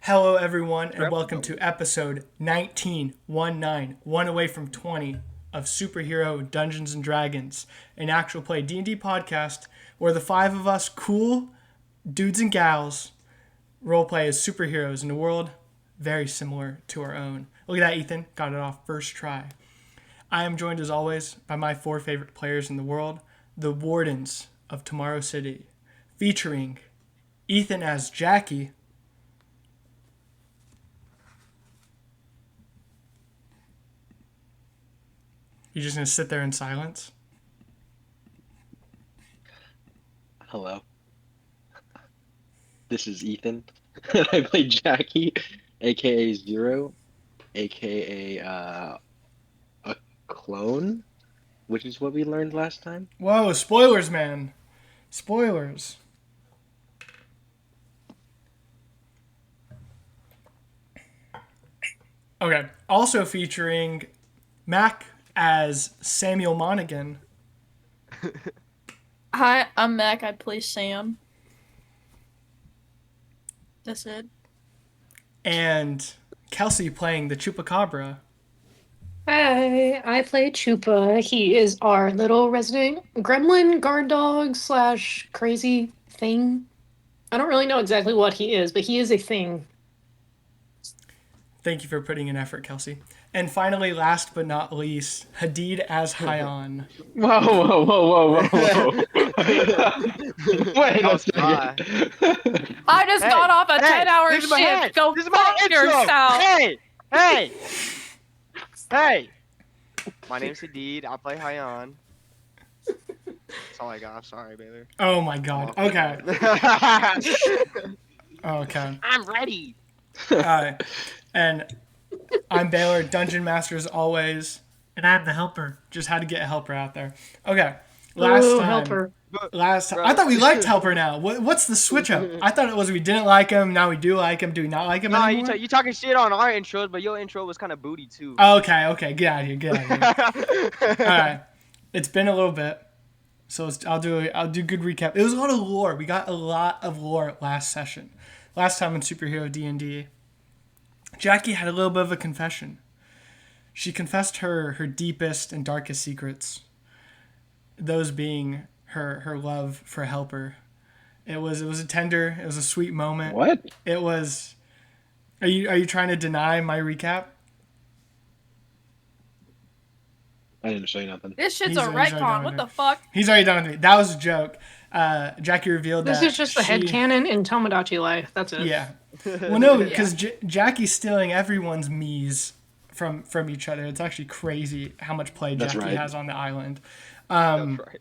Hello, everyone, and welcome to episode 19, one away from 20 of Superhero Dungeons and Dragons, an actual play D&D podcast where the five of us cool dudes and gals roleplay as superheroes in a world very similar to our own. Look at that, Ethan. Got it off first try. I am joined, as always, by my four favorite players in the world, the Wardens of Tomorrow City, featuring Ethan as Jackie. You're just going to sit there in silence? Hello. This is Ethan. I play Jackie, aka Zero, aka a clone, which is what we learned last time. Whoa, spoilers, man. Spoilers. Okay. Also featuring Mack as Samuel Monaghan. Hi, I'm Mack. I play Sam. That's it. And Kelsey playing the Chupacabra. Hi, I play Chupa. He is our little resident gremlin guard dog slash crazy thing. I don't really know exactly what he is, but he is a thing. Thank you for putting in effort, Kelsey. And finally, last but not least, Hadid as Hayyan. Whoa. Wait a second. I just got off a 10-hour shift. Go fuck yourself. Hey! My name's Hadid. I play Hayyan. That's all I got. I'm sorry, Baylor. Oh my god. Okay. Okay. I'm ready. And I'm Baylor, Dungeon Master as always. And I'm the helper. Just had to get a helper out there. Okay. Last time. Helper. I thought we liked Helper now. What's the switch up? I thought it was we didn't like him. Now we do like him. Do we not like him anymore? You talking shit on our intros, but your intro was kind of booty too. Okay. Get out of here. All right. It's been a little bit, so I'll do good recap. It was a lot of lore. We got a lot of lore last session. Last time in Superhero D&D, Jackie had a little bit of a confession. She confessed her deepest and darkest secrets. Those being her love for Helper. It was a tender, it was a sweet moment. What? It was. Are you trying to deny my recap? I didn't show you nothing. This shit's He's a already done retcon. with What it. the fuck? He's already done with me. That was a joke. Jackie revealed This that is just the headcanon in Tomodachi life. That's it. Yeah. Well, no, because Jackie's stealing everyone's me's from each other. It's actually crazy how much play That's Jackie right. has on the island. That's right.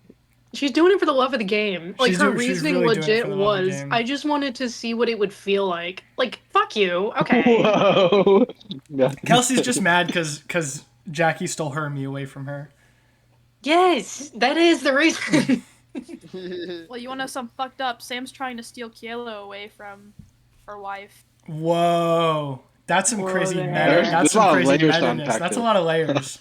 She's doing it for the love of the game. Like, She's her she's reasoning really doing it legit for the love of the was, game. I just wanted to see what it would feel like. Like, fuck you. Okay. Whoa. Kelsey's just mad because Jackie stole her me away from her. Yes, that is the reason. Well, you want to know something fucked up? Sam's trying to steal Kielo away from her wife. Whoa. That's some crazy there. meta. That's There's a lot some of crazy layers to meta-ness. unpack That's a there. lot of layers.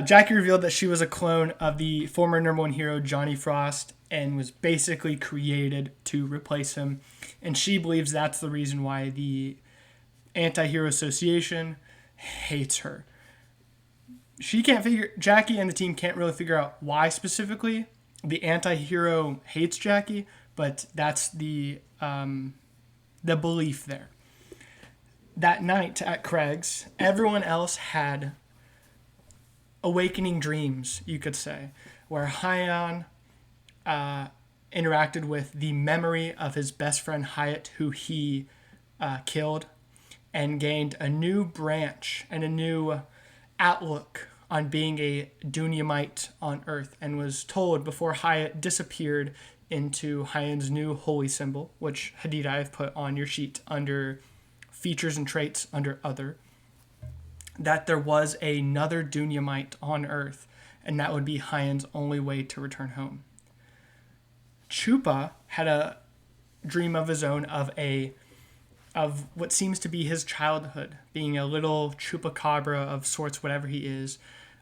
Jackie revealed that she was a clone of the former number one hero Johnny Frost and was basically created to replace him. And she believes that's the reason why the Anti-Hero Association hates her. Jackie and the team can't really figure out why specifically the anti-hero hates Jackie, but that's the belief there. That night at Craig's, everyone else had awakening dreams, you could say, where Hayyan interacted with the memory of his best friend Hyatt, who he killed, and gained a new branch and a new outlook on being a Dunyamite on Earth, and was told before Hyatt disappeared into Hayyan's new holy symbol, which Hadid I have put on your sheet under features and traits under other, that there was another Dunyamite on Earth, and that would be Hayyan's only way to return home. Chupa had a dream of his own of what seems to be his childhood, being a little chupacabra of sorts, whatever he is,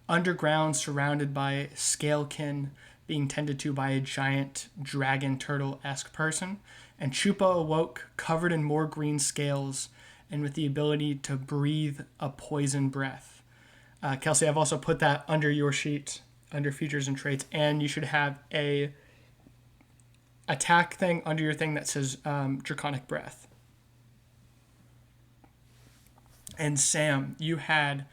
underground, surrounded by scalekin, being tended to by a giant dragon turtle-esque person, and Chupa awoke covered in more green scales and with the ability to breathe a poison breath. Kelsey, I've also put that under your sheet, under features and traits, and you should have a attack thing under your thing that says Draconic Breath. And Sam, you had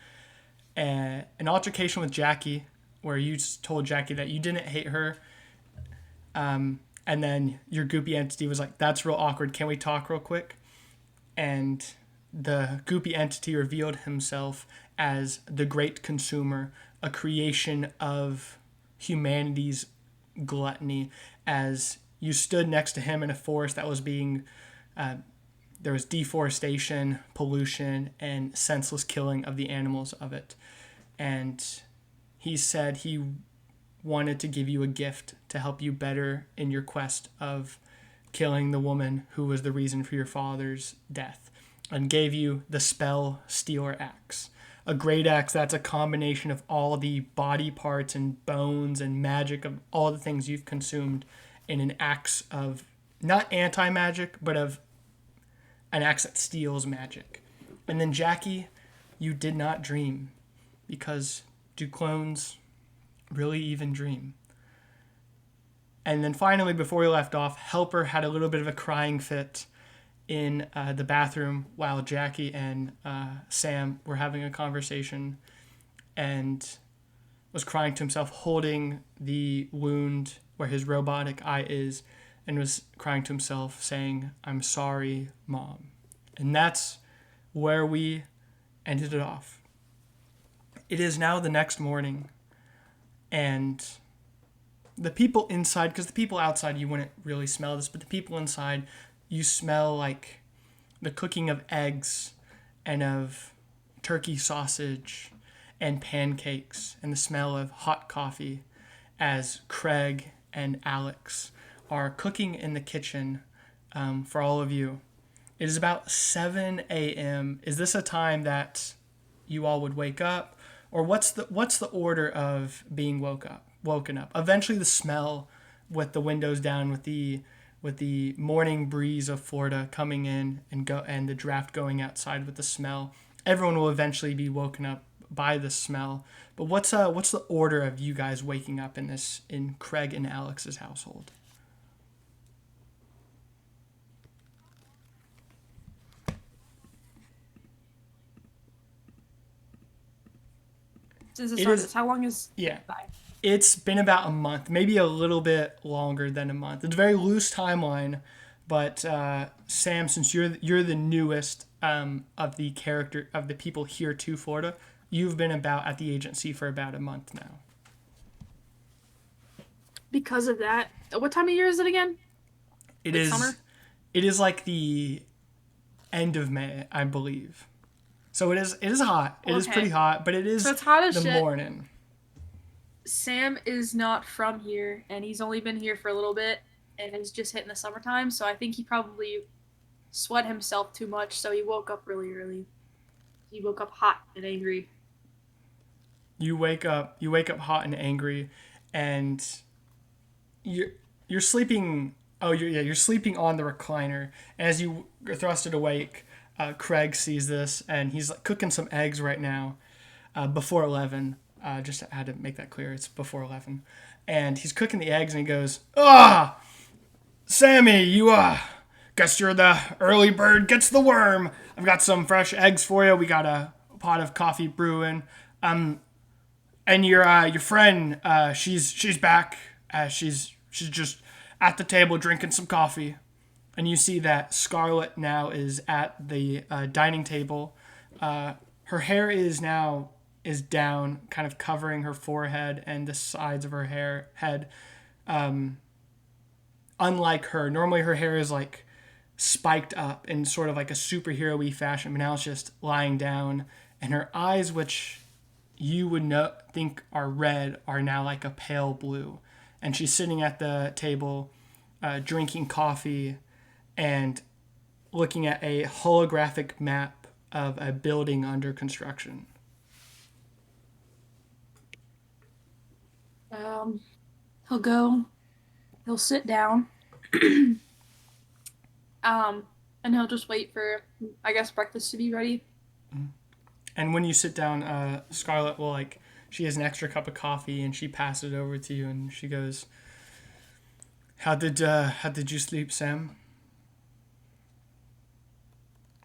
an altercation with Jackie where you told Jackie that you didn't hate her. And then your goopy entity was like, that's real awkward. Can we talk real quick? And the goopy entity revealed himself as the Great Consumer, a creation of humanity's gluttony, as you stood next to him in a forest that was being there was deforestation, pollution, and senseless killing of the animals of it. And he said he wanted to give you a gift to help you better in your quest of killing the woman who was the reason for your father's death, and gave you the spell Stealer Axe. A great axe that's a combination of all the body parts and bones and magic of all the things you've consumed in an axe of not anti-magic, but of an axe that steals magic. And then Jackie, you did not dream, because do clones really even dream? And then finally, before we left off, Helper had a little bit of a crying fit in the bathroom while Jackie and Sam were having a conversation, and was crying to himself, holding the wound where his robotic eye is, and was crying to himself, saying, "I'm sorry, Mom." And that's where we ended it off. It is now the next morning, and the people inside, because the people outside, you wouldn't really smell this, but the people inside, you smell like the cooking of eggs and of turkey sausage and pancakes and the smell of hot coffee as Craig and Alex are cooking in the kitchen for all of you. It is about 7 a.m. Is this a time that you all would wake up? Or what's the order of being woken up? Eventually the smell, with the windows down, with the morning breeze of Florida coming in and the draft going outside with the smell, everyone will eventually be woken up by the smell. But what's the order of you guys waking up in Craig and Alex's household? Since it started, how long is... Yeah. It's been about a month, maybe a little bit longer than a month. It's a very loose timeline, but Sam, since you're the newest of the people here to Florida, you've been at the agency for about a month now. Because of that, what time of year is it again? It is summer? It is like the end of May, I believe. So it is hot. It is pretty hot, but it is so it's hot as the shit. morning. Sam is not from here, and he's only been here for a little bit, and it's just hitting the summertime, so I think he probably sweat himself too much, so he woke up really early. He woke up hot and angry. You wake up hot and angry, and you're sleeping. Oh, you're sleeping on the recliner. As you are thrusted awake, Craig sees this, and he's cooking some eggs right now, before 11. Just had to make that clear. It's before 11, and he's cooking the eggs, and he goes, Sammy, you guess you're the early bird gets the worm. I've got some fresh eggs for you. We got a pot of coffee brewing. And your friend, she's back. She's just at the table drinking some coffee. And you see that Scarlett now is at the dining table. Her hair is down, kind of covering her forehead and the sides of her head. Unlike her, normally her hair is like spiked up in sort of like a superhero-y fashion, but now it's just lying down. And her eyes, which you would think are red, are now like a pale blue. And she's sitting at the table, drinking coffee and looking at a holographic map of a building under construction. He'll sit down. And he'll just wait for, I guess, breakfast to be ready. And when you sit down, Scarlett will she has an extra cup of coffee and she passes it over to you and she goes, how did you sleep, Sam?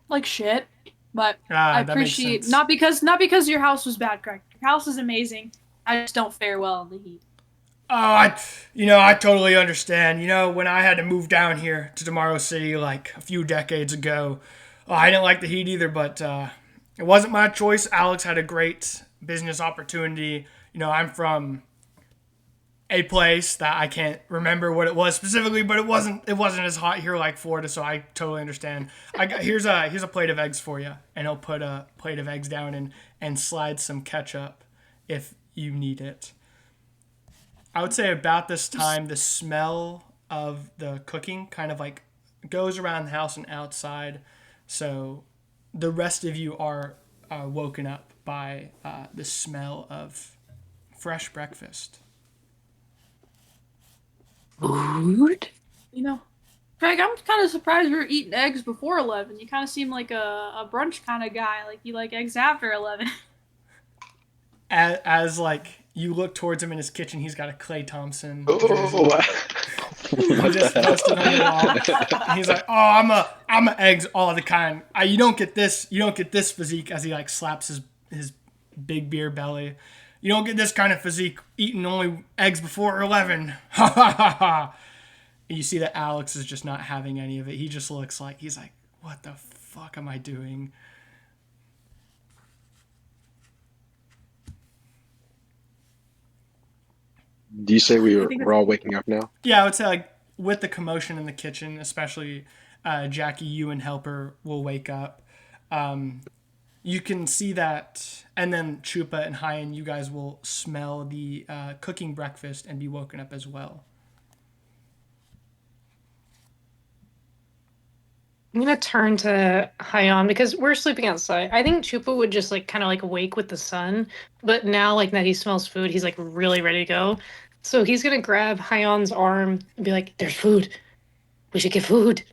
Like shit. But Ah, I that makes appreciate sense. not because your house was bad, Greg. Your house is amazing. I just don't fare well in the heat. Oh, I totally understand. When I had to move down here to Tomorrow City like a few decades ago, I didn't like the heat either, but it wasn't my choice. Alex had a great business opportunity. I'm from a place that I can't remember what it was specifically, but it wasn't as hot here like Florida, so I totally understand. Here's a plate of eggs for you, and he'll put a plate of eggs down and slide some ketchup if you need it. I would say about this time, the smell of the cooking kind of goes around the house and outside. So the rest of you are woken up by the smell of fresh breakfast. Food? Greg, I'm kind of surprised you were eating eggs before 11. You kind of seem like a brunch kind of guy. Like you like eggs after 11. As you look towards him in his kitchen, he's got a Clay Thompson jersey. What Just the hell? posted on the wall. And he's like, "Oh, I'm a eggs all the kind. You don't get this physique." As he slaps his big beer belly. You don't get this kind of physique eating only eggs before 11. Ha ha ha ha. You see that Alex is just not having any of it. He just looks like he's like, "What the fuck am I doing?" Do you say we're all waking up now? Yeah, I would say with the commotion in the kitchen, especially Jackie, you and Helper will wake up. You can see that, and then Chupa and Hayyan, you guys will smell the cooking breakfast and be woken up as well. I'm gonna turn to Hayyan because we're sleeping outside. I think Chupa would just kind of wake with the sun, but now that he smells food, he's really ready to go. So he's gonna grab Hayyan's arm and be like, "There's food. We should get food."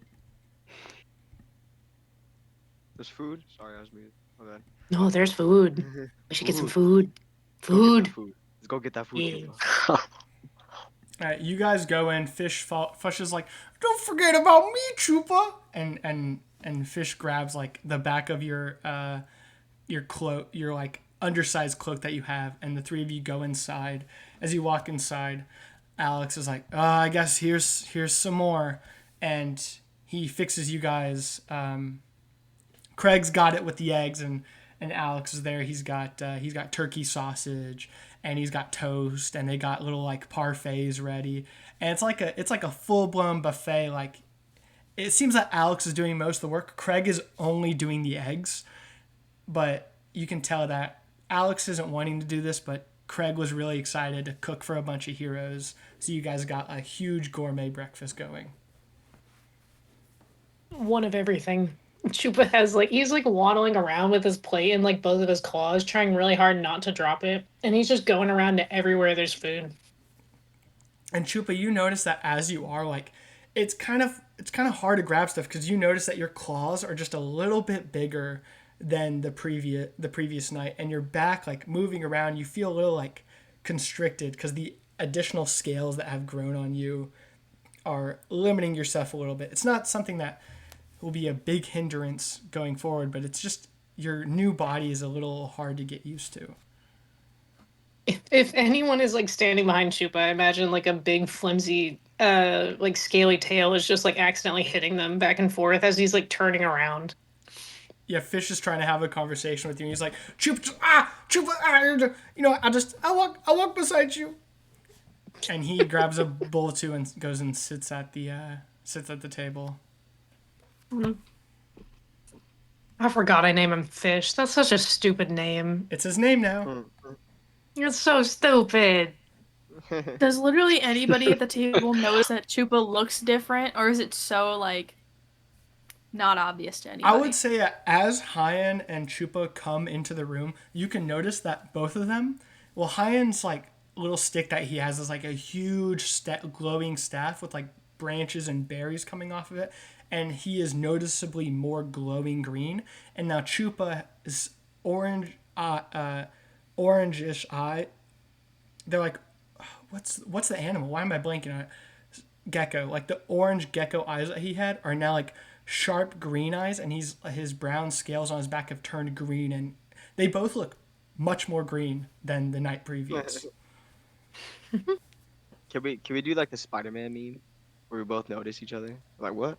There's food? Sorry, I was muted. My bad. No, there's food. We should get some food. Let's go get that Food. food. Let's go get that food, Yeah. Chupa. All right, you guys go in. Fish is like, "Don't forget about me, Chupa," and Fish grabs the back of your cloak, your undersized cloak that you have, and the three of you go inside. As you walk inside, Alex is like, I guess here's some more," and he fixes you guys. Craig's got it with the eggs, and Alex is there. He's got turkey sausage, and he's got toast, and they got little parfaits ready, and it's like a full blown buffet. It seems that Alex is doing most of the work. Craig is only doing the eggs, but you can tell that Alex isn't wanting to do this, but Craig was really excited to cook for a bunch of heroes. So you guys got a huge gourmet breakfast going. One of everything. Chupa has he's waddling around with his plate in both of his claws, trying really hard not to drop it, and he's just going around to everywhere there's food. And Chupa, you notice that as you are it's kind of hard to grab stuff because you notice that your claws are just a little bit bigger than the previous night, and your back moving around, you feel a little constricted because the additional scales that have grown on you are limiting yourself a little bit. It's not something that will be a big hindrance going forward, but it's just your new body is a little hard to get used to. If anyone is standing behind Chupa, I imagine a big flimsy scaly tail is just accidentally hitting them back and forth as he's turning around. Yeah, Fish is trying to have a conversation with you, and he's like, Chupa, I walk beside you. And he grabs a bowl too and goes and sits at the table. I forgot I named him Fish. That's such a stupid name. It's his name now. It's so stupid. Does literally anybody at the table notice that Chupa looks different, or is it so not obvious to anybody? I would say as Hayyan and Chupa come into the room, you can notice that both of them, Hayyan's little stick that he has is a huge glowing staff with branches and berries coming off of it, and he is noticeably more glowing green. And now Chupa is orange, orangish eye. They're like, what's the animal? Why am I blanking on it? Gecko. Like the orange gecko eyes that he had are now like sharp green eyes, and his brown scales on his back have turned green, and they both look much more green than the night previous. Can we do like the Spider-Man meme where we both notice each other? Like what?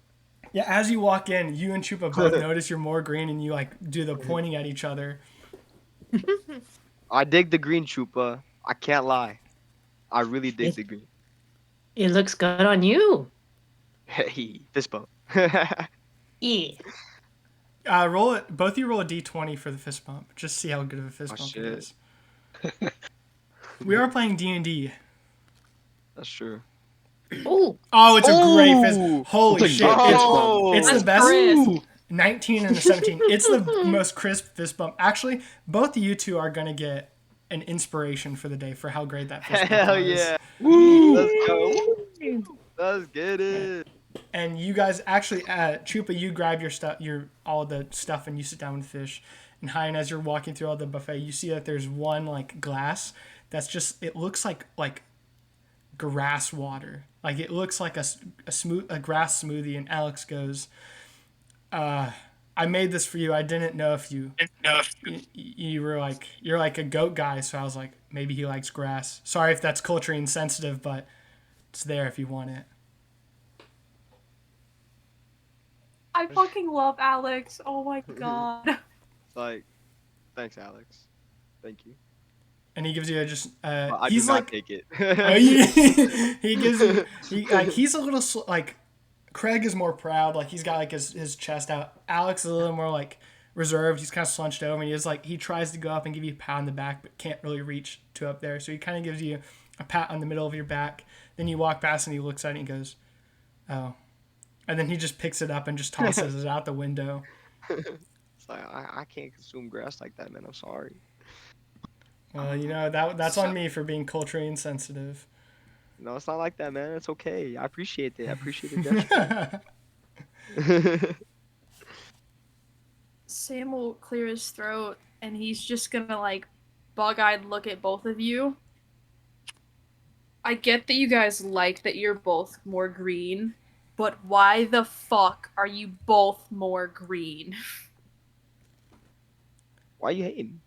Yeah, as you walk in, you and Chupa both notice you're more green, and you like do the pointing at each other. I dig the green, Chupa. I can't lie. I really dig the green. It looks good on you. Hey, fist bump. Yeah. Roll it. Both of you roll a d20 for the fist bump. Just see how good of a fist bump it is. We are playing D&D. That's true. Oh. Oh, it's a great fist. Holy shit! It's the best. Crisp. 19 and a 17. It's the most crisp fist bump. Actually, both of you two are gonna get an inspiration for the day for how great that fist bump Hell was. yeah! Let's go. Let's get it. And you guys actually, Chupa, you grab your stuff, all the stuff, and you sit down with fish. And Hayyan, as you're walking through all the buffet, you see that there's one like glass that's just, it looks like grass water. Like it looks like a grass smoothie. And Alex goes, I made this for you. I didn't know if you were like, you're like a goat guy. So I was like, maybe he likes grass. Sorry if that's culturally insensitive, but it's there if you want it. I fucking love Alex. Oh my god. Like, thanks, Alex. Thank you. And he gives you I he's do not like, take it. he gives you, he's a little, like, Craig is more proud. Like, he's got, like, his chest out. Alex is a little more, like, reserved. He's kind of slunched over, and he tries to go up and give you a pat on the back, but can't really reach to up there. So he kind of gives you a pat on the middle of your back. Then you walk past, and he looks at it, and he goes, oh. And then he just picks it up and just tosses it out the window. It's like, I can't consume grass like that, man. I'm sorry. Well, that's on me for being culturally insensitive. No, it's not like that, man. It's okay. I appreciate it. I appreciate the gesture. Sam will clear his throat, and he's just gonna, like, bug-eyed look at both of you. I get that you guys like that you're both more green, but why the fuck are you both more green? Why are you hating?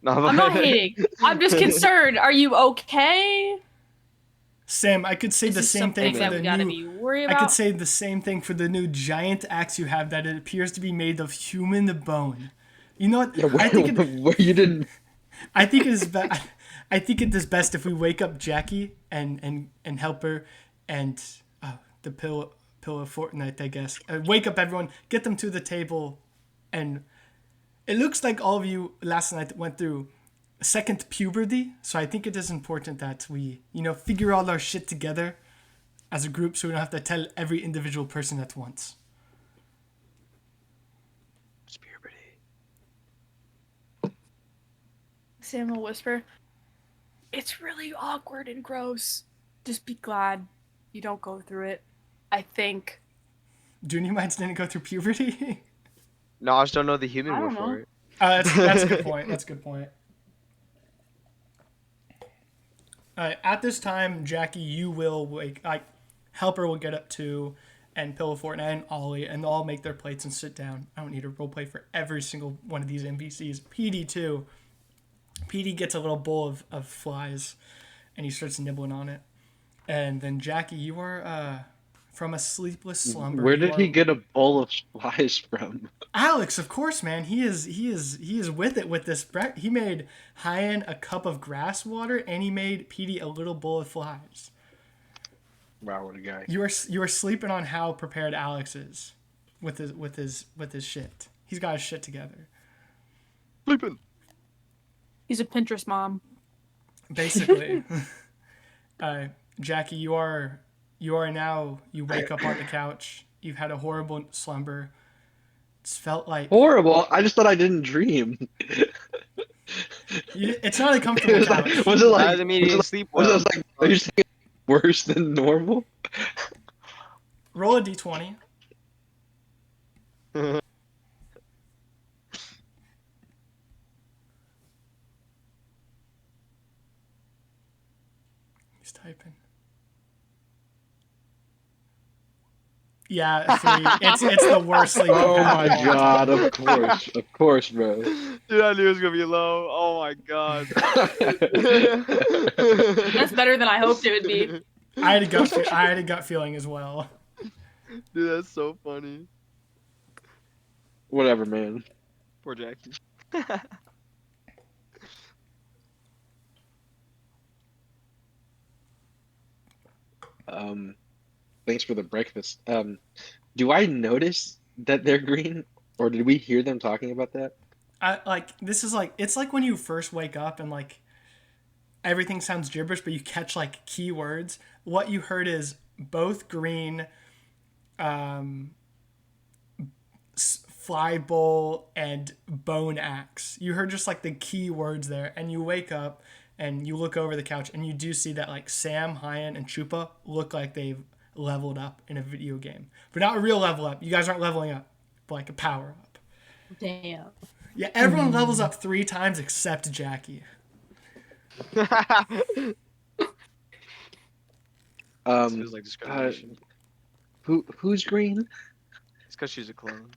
No, I'm not hating. I'm just concerned. Are you okay? Sam, I could say the same thing for the new. I could say the same thing for the new giant axe you have. That it appears to be made of human bone. You know what? Yeah, where you didn't. I think it is. I think it is best if we wake up Jackie and help her and the pillow of Fortnite, I guess. Wake up everyone, get them to the table, and it looks like all of you last night went through second puberty, so I think it is important that we, figure all our shit together as a group so we don't have to tell every individual person at once. It's puberty. Sam will whisper, it's really awkward and gross. Just be glad you don't go through it. I think. Junior Minds didn't go through puberty? No, I just don't know the human word for it. That's a good point. That's a good point. At this time, Jackie, you will wake. Helper will get up too, and Pillow Fortnite and Ollie, and they'll all make their plates and sit down. I don't need to roleplay for every single one of these NPCs. PD too. PD gets a little bowl of flies, and he starts nibbling on it. And then Jackie, you are from a sleepless slumber. Where did he get a bowl of flies from? Alex, of course, man. He is with it with this. He made Hayyan a cup of grass water, and he made PD a little bowl of flies. Wow, what a guy! You are sleeping on how prepared Alex is with his shit. He's got his shit together. Sleeping. He's a Pinterest mom. Basically, Jackie, you now. You wake up on the couch. You've had a horrible slumber. It's felt like horrible. I just thought I didn't dream. It's not a comfortable couch. Was it like? Doesn't mean you didn't sleep well. Was it like? Are you saying worse than normal? Roll a d20. He's typing. Yeah, 3. It's the worst sleep. I've Oh had my all god! time. Of course, bro. Dude, I knew it was gonna be low. Oh my god. That's better than I hoped it would be. I had a gut feeling as well. Dude, that's so funny. Whatever, man. Poor Jackie. Thanks for the breakfast. Do I notice that they're green, or did we hear them talking about that? It's like when you first wake up and like everything sounds gibberish, but you catch like keywords. What you heard is both green, fly bowl, and bone axe. You heard just like the key words there, and you wake up and you look over the couch and you do see that like Sam, Hayyan, and Chupa look like they've leveled up in a video game, but not a real level up. You guys aren't leveling up, but like a power up. Damn. Yeah, everyone levels up 3 times except Jackie. Feels like discrimination. Who's green? It's because she's a clone.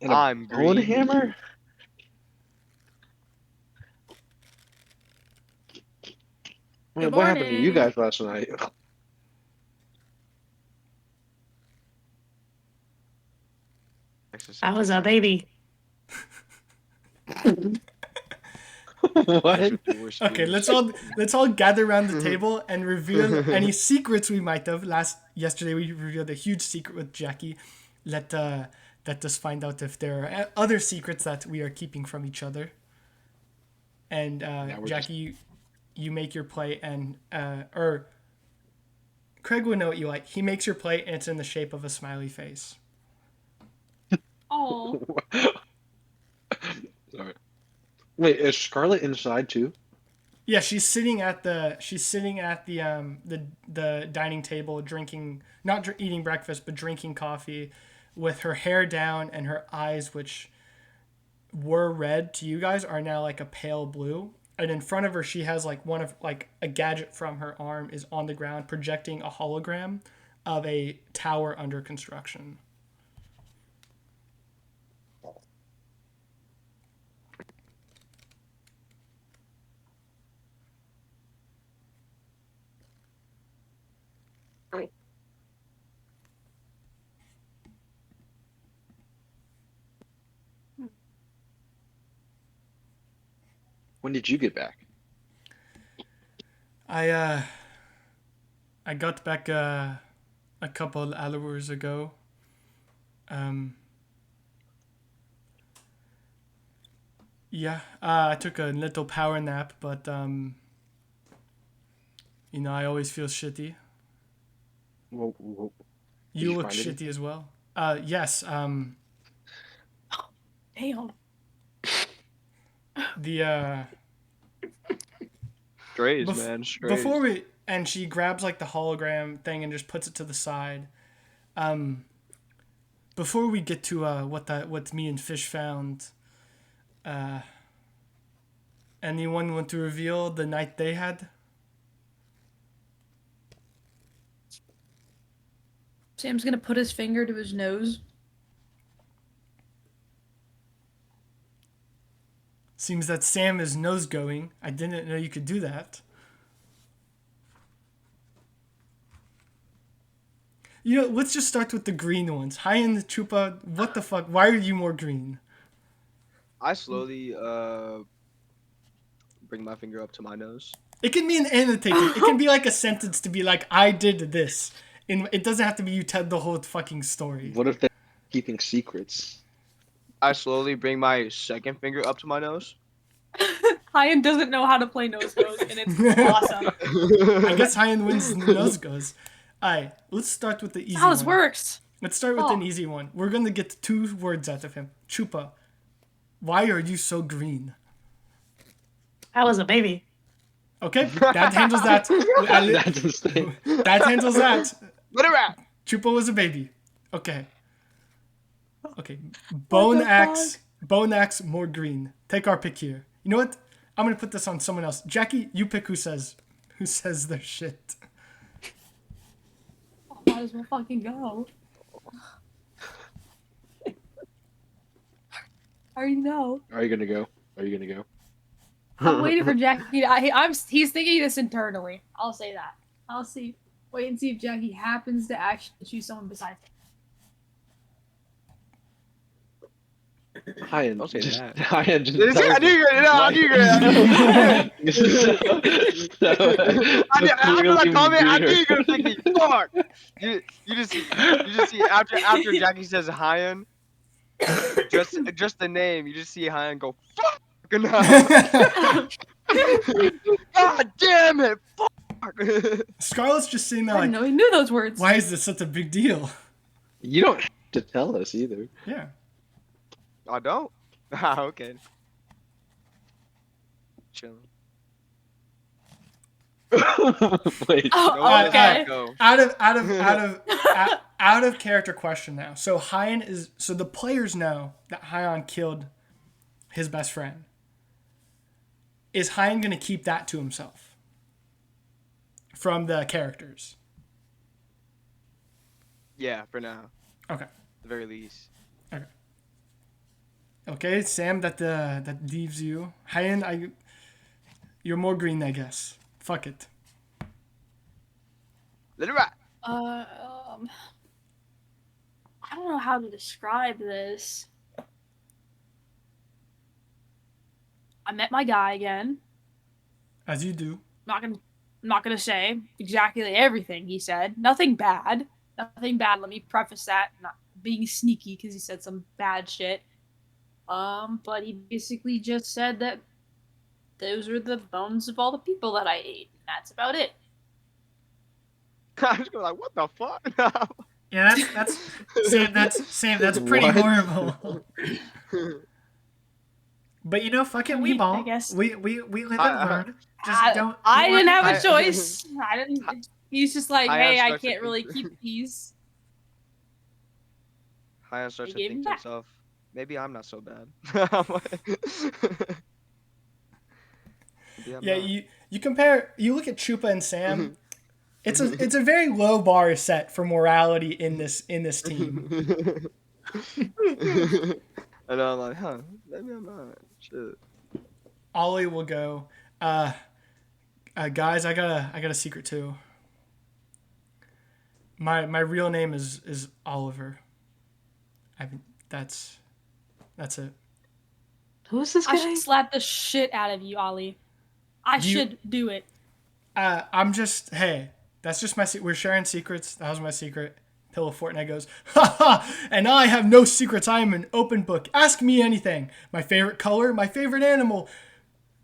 And a I'm bone green. hammer? Good What happened to you morning. guys last night? I was a baby. What? Okay, let's all gather around the table and reveal any secrets we might have. Yesterday we revealed a huge secret with Jackie. Let us find out if there are other secrets that we are keeping from each other. And Jackie, you make your plate, and or Craig would know what you like. He makes your plate, and it's in the shape of a smiley face. Oh. Sorry. Wait, is Scarlett inside too? Yeah, she's sitting at the dining table, eating breakfast, but drinking coffee, with her hair down and her eyes, which were red to you guys, are now like a pale blue. And in front of her, she has like a gadget from her arm is on the ground, projecting a hologram of a tower under construction. When did you get back? I got back a couple hours ago. Yeah, I took a little power nap, but I always feel shitty. Well, You you look find shitty as well. Yes. Damn. The Strays, man. Strays. and she grabs like the hologram thing and just puts it to the side. Before we get to what me and Fish found, anyone want to reveal the night they had? Sam's gonna put his finger to his nose. Seems that Sam is nose going. I didn't know you could do that. Let's just start with the green ones. Hayyan, Chupa, what the fuck? Why are you more green? I slowly bring my finger up to my nose. It can be an annotated. It can be like a sentence to be like, I did this. It doesn't have to be you tell the whole fucking story. What if they're keeping secrets? I slowly bring my second finger up to my nose. Hayyan doesn't know how to play nose goes, and it's awesome. I guess Hayyan wins the nose goes. Alright, let's start with the easy How one. this works. Let's start with an easy one. We're going to get 2 words out of him. Chupa, why are you so green? I was a baby. Okay, that handles that. That's insane. That handles that. Let it rap. Chupa was a baby. Okay. Okay. What Bone axe, more green. Take our pick here. You know what? I'm gonna put this on someone else. Jackie, you pick who says their shit. Might as well fucking go. I already know. Are you gonna go? I'm waiting for Jackie. He's thinking this internally. I'll say that. I'll see. Wait and see if Jackie happens to actually choose someone besides him. Hayyan, Don't say just, that. Hayyan, just I knew you were gonna. I knew you were gonna. This is so After that comment, I knew clearly you were gonna think, fuck. You just see after Jackie says Hayyan, just the name, you just see Hayyan go fuck. No. God damn it, fuck. Scarlett's just sitting there I like, didn't know he knew those words. why is this such a big deal? You don't have to tell us either. Yeah. I don't. Ah, okay. Chilling. Wait. Oh, okay. Go. Out of character question now. So the players know that Hayyan killed his best friend. Is Hayyan gonna keep that to himself from the characters? Yeah, for now, Okay. at the very least. Okay, Sam, that leaves you. Hayyan, you're more green, I guess. Fuck it. Let it ride. I don't know how to describe this. I met my guy again. As you do. I'm not gonna say exactly everything he said. Nothing bad. Nothing bad. Let me preface that. Not being sneaky because he said some bad shit. But he basically just said that those were the bones of all the people that I ate. That's about it. I'm just going like, what the fuck? Yeah, that's Sam. That's pretty What? horrible. But you know, fuck it, we I ball. guess. We live and learn. Just don't. I didn't have I- a choice. I didn't. He's just like, I hey, have I such a can't really concern. keep these. Hayyan starts to They gave think him to back. himself, maybe I'm not so bad. Maybe I'm Yeah, not. you compare. You look at Chupa and Sam. It's a very low bar set for morality in this team. And I'm like, huh, maybe I'm not. Shit. Ollie will go. Guys, I got a secret too. My real name is Oliver. That's it. Who's this I guy? should slap the shit out of you, Ollie. I should do it. Hey, that's just my we're sharing secrets. That was my secret. Pillow Fortnite goes, ha ha, and I have no secrets. I am an open book. Ask me anything. My favorite color, my favorite animal,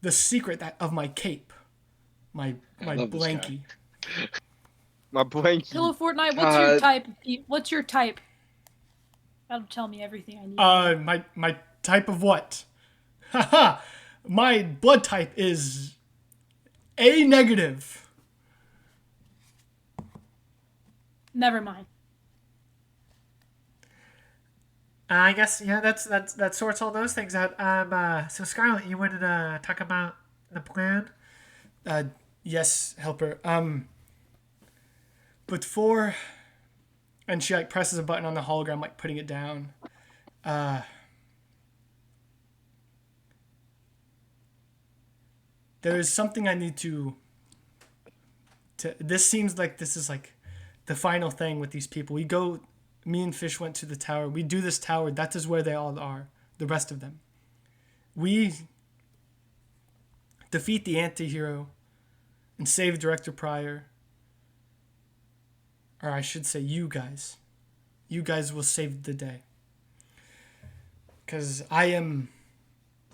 the secret of my cape, my love this guy. blankie. My blankie. Pillow Fortnite, what's your type? What's your type? That'll tell me everything I need. My type of what? Haha, my blood type is A negative. Never mind. I guess that sorts all those things out. So Scarlett, you wanted to talk about the plan? Yes, helper. But and she like presses a button on the hologram, like putting it down. There is something I need to. This seems like this is like the final thing with these people. Me and Fish went to the tower. We do this tower. That is where they all are. The rest of them. We defeat the anti-hero and save Director Pryor. Or I should say you guys. You guys will save the day. Because I am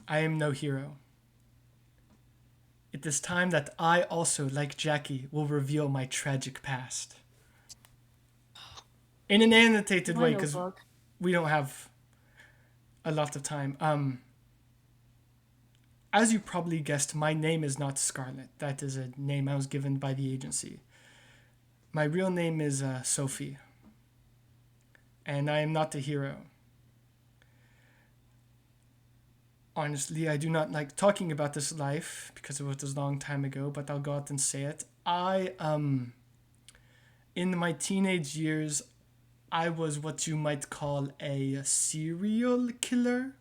no hero. It is time that I also, like Jackie, will reveal my tragic past. In an annotated way, because we don't have a lot of time. As you probably guessed, my name is not Scarlett. That is a name I was given by the agency. My real name is Sophie. and I am not a hero. Honestly, I do not like talking about this life because it was a long time ago, but I'll go out and say it. In my teenage years, I was what you might call a serial killer.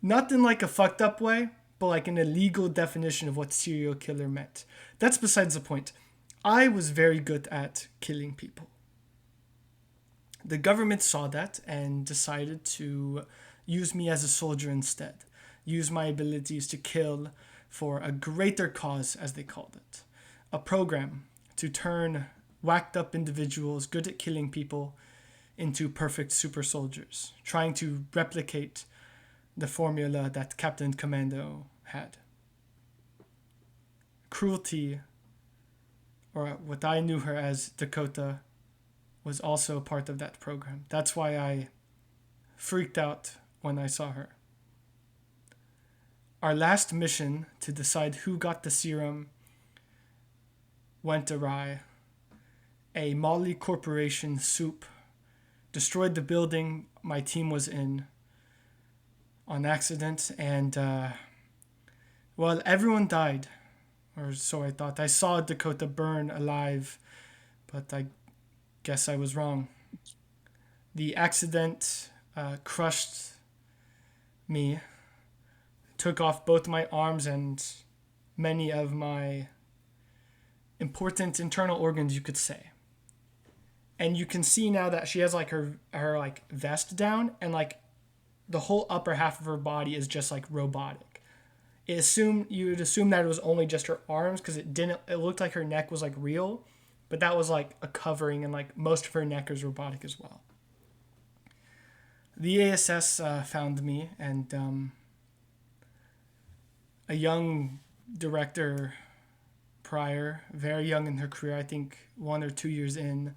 Not in like a fucked up way, but like an illegal definition of what serial killer meant. That's besides the point. I was very good at killing people. The government saw that and decided to use me as a soldier instead. Use my abilities to kill for a greater cause, as they called it. A program to turn whacked up individuals good at killing people into perfect super soldiers, trying to replicate the formula that Captain Commando had. Cruelty, or what I knew her as, Dakota, was also part of that program. That's why I freaked out when I saw her. Our last mission to decide who got the serum went awry. A Molly Corporation soup destroyed the building my team was in on accident, and well, everyone died, or so I thought. I saw Dakota burn alive, but I guess I was wrong. The accident crushed me, took off both my arms and many of my important internal organs, you could say. And you can see now that she has like her like vest down, and like the whole upper half of her body is just like robotic. You would assume that it was only just her arms, because it looked like her neck was like real, but that was like a covering, and like most of her neck is robotic as well. The ASS found me, and a young director prior, very young in her career, I think 1 or 2 years in,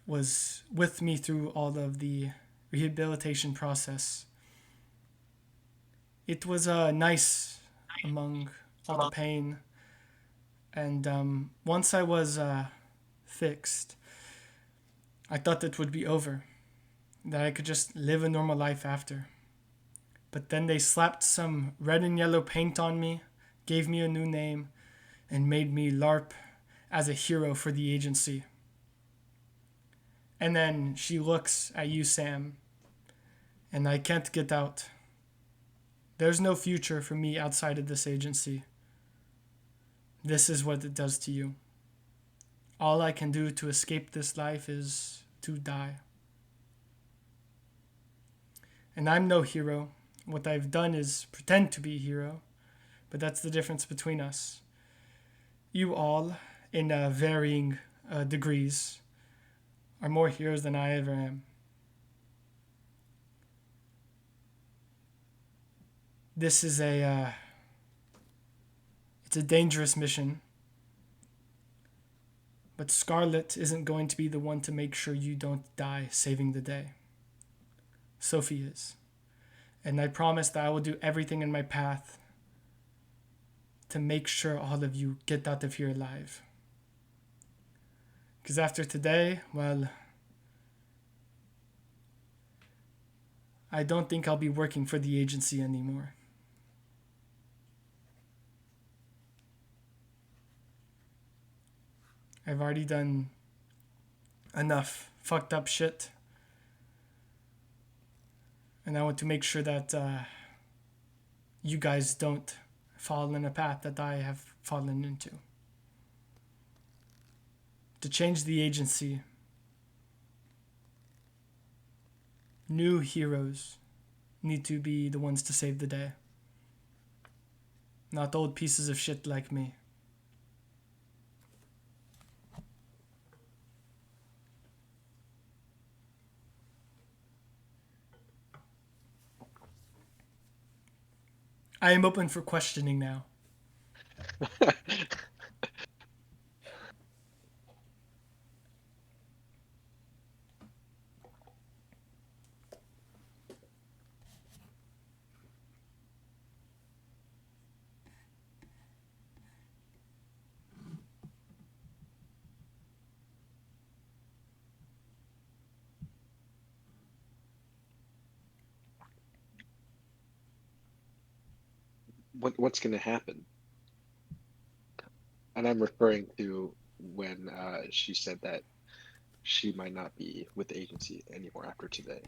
was with me through all of the rehabilitation process. It was nice among all the pain, and once I was fixed, I thought it would be over, that I could just live a normal life after. But then they slapped some red and yellow paint on me, gave me a new name, and made me LARP as a hero for the agency. And then she looks at you, Sam, and I can't get out. There's no future for me outside of this agency. This is what it does to you. All I can do to escape this life is to die. And I'm no hero. What I've done is pretend to be a hero, but that's the difference between us. You all, in varying degrees, are more heroes than I ever am. This is it's a dangerous mission, but Scarlet isn't going to be the one to make sure you don't die saving the day. Sophie is. And I promise that I will do everything in my path to make sure all of you get out of here alive. Because after today, well, I don't think I'll be working for the agency anymore. I've already done enough fucked up shit. And I want to make sure that you guys don't fall in a path that I have fallen into. To change the agency, new heroes need to be the ones to save the day. Not old pieces of shit like me. I am open for questioning now. what's going to happen? And I'm referring to when she said that she might not be with the agency anymore after today.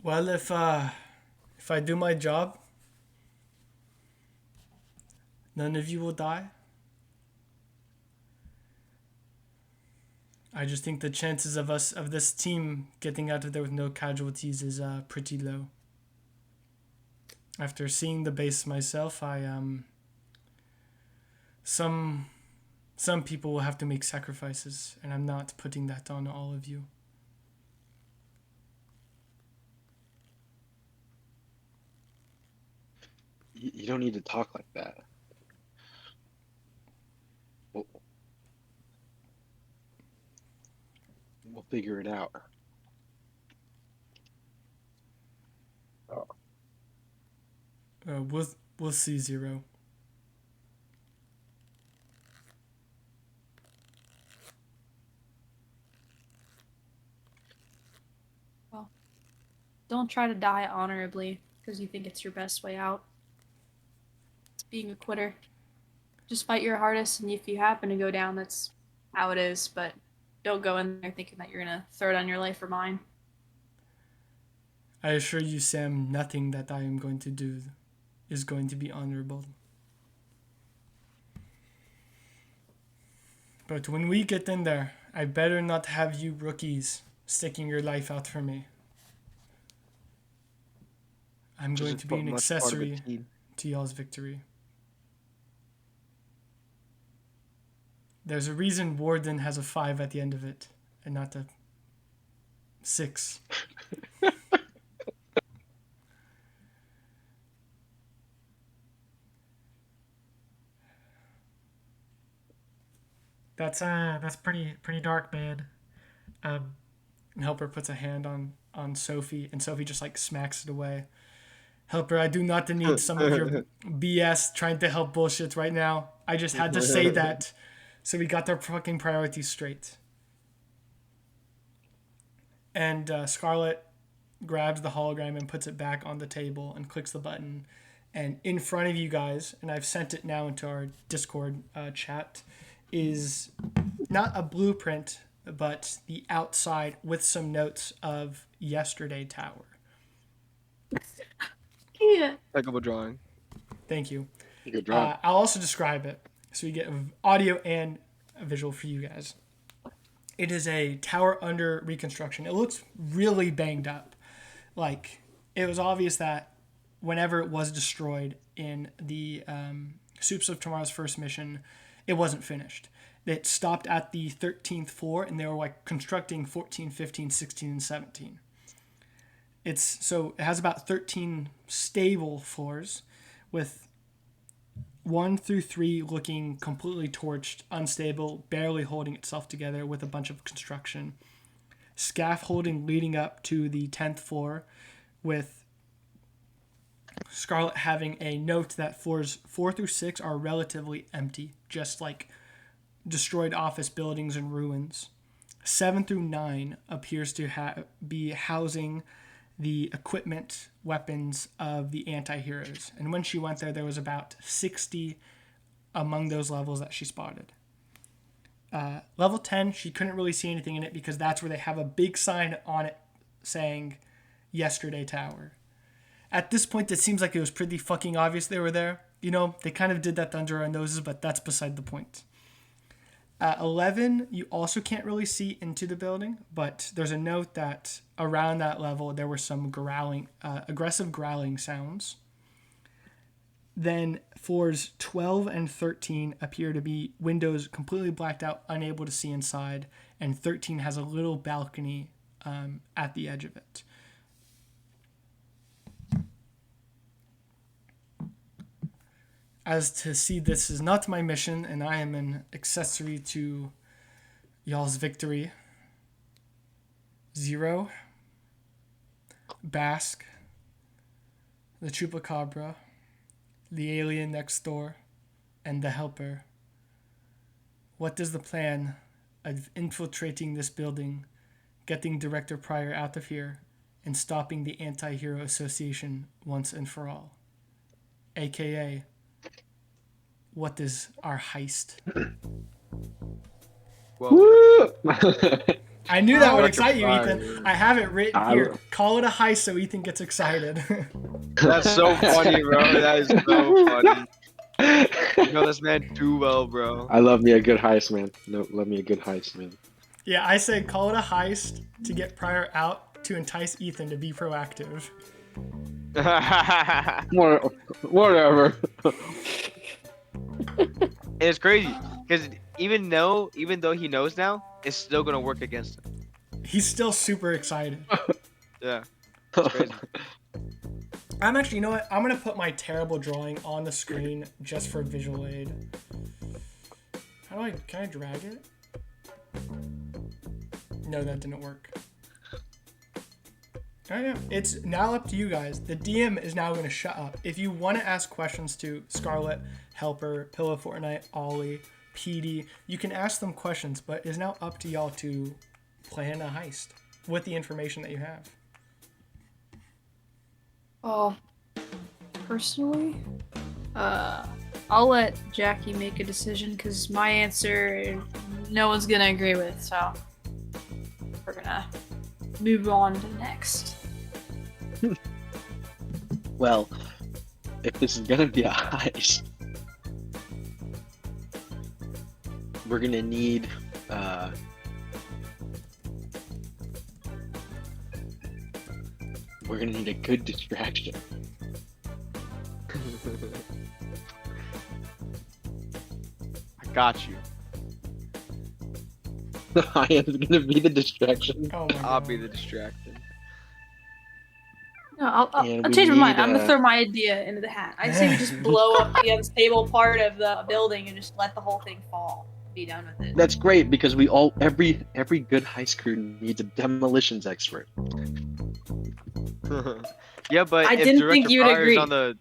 Well, if I do my job, none of you will die. I just think the chances of this team getting out of there with no casualties is pretty low. After seeing the base myself, some people will have to make sacrifices, and I'm not putting that on all of you. You don't need to talk like that. We'll figure it out. We'll see, Zero. Well, don't try to die honorably because you think it's your best way out. It's being a quitter. Just fight your hardest, and if you happen to go down, that's how it is. But don't go in there thinking that you're gonna throw down your life for mine. I assure you, Sam, nothing that I am going to do is going to be honorable. But when we get in there, I better not have you rookies sticking your life out for me. I'm Just going to be an much part of the accessory team. to y'all's victory. There's a reason Warden has a 5 at the end of it, and not a 6. That's pretty dark, man. And Helper puts a hand on Sophie, and Sophie just like smacks it away. Helper, I do not need some of your BS trying to help bullshit right now. I just had to say that, so we got their fucking priorities straight. And Scarlet grabs the hologram and puts it back on the table and clicks the button. And in front of you guys, and I've sent it now into our Discord chat, is not a blueprint, but the outside with some notes of Yesterday Tower. Yeah. Heck of a drawing. Thank you. Good job. I'll also describe it so you get audio and a visual for you guys. It is a tower under reconstruction. It looks really banged up. Like, it was obvious that whenever it was destroyed in the Soups of Tomorrow's first mission, it wasn't finished. It stopped at the 13th floor, and they were like constructing 14, 15, 16, and 17. So it has about 13 stable floors with 1 through 3 looking completely torched, unstable, barely holding itself together with a bunch of construction. Scaffolding leading up to the 10th floor with Scarlet having a note that floors 4 through 6 are relatively empty, just like destroyed office buildings and ruins. 7 through 9 appears to be housing the equipment, weapons of the anti-heroes. And when she went there, there was about 60 among those levels that she spotted. Level 10, she couldn't really see anything in it because that's where they have a big sign on it saying Yesterday Tower. At this point, it seems like it was pretty fucking obvious they were there. You know, they kind of did that under our noses, but that's beside the point. 11, you also can't really see into the building, but there's a note that around that level there were some aggressive growling sounds. Then floors 12 and 13 appear to be windows completely blacked out, unable to see inside, and 13 has a little balcony at the edge of it. As to see, this is not my mission, and I am an accessory to y'all's victory. 0, Basque, the Chupacabra, the alien next door, and the Helper. What is the plan of infiltrating this building, getting Director Pryor out of here, and stopping the Anti-Hero Association once and for all. AKA, what is our heist? Well, Woo! I knew that would Director excite you, Pryor. Ethan. I have it written I- here. Call it a heist so Ethan gets excited. that's so funny, bro. That is so funny. You know this man too well, bro. I love me a good heist, man. No, love me a good heist, man. Yeah, I say call it a heist to get Pryor out to entice Ethan to be proactive. Whatever. It's crazy because even though he knows now, it's still gonna work against him. He's still super excited. Yeah, it's crazy. I'm actually, you know what? I'm going to put my terrible drawing on the screen just for visual aid. Can I drag it? No, that didn't work. Oh yeah, it's now up to you guys. The DM is now going to shut up. If you want to ask questions to Scarlet, Helper, Pillow Fortnite, Ollie, PD, you can ask them questions, but it's now up to y'all to plan a heist with the information that you have. Oh, personally, I'll let Jackie make a decision because my answer no one's gonna agree with, so we're gonna move on to next. Well, if this is gonna be a heist, we're gonna need a good distraction. I got you. I am gonna be the distraction. Oh my I'll God. be the distraction. No, And I'll we change my mind. need, I'm gonna throw my idea into the hat. I say we just blow up the unstable part of the building and just let the whole thing fall. Be done with it. That's great because every good heist crew needs a demolitions expert. Yeah, but I if didn't Director think you would Pryor's agree. on the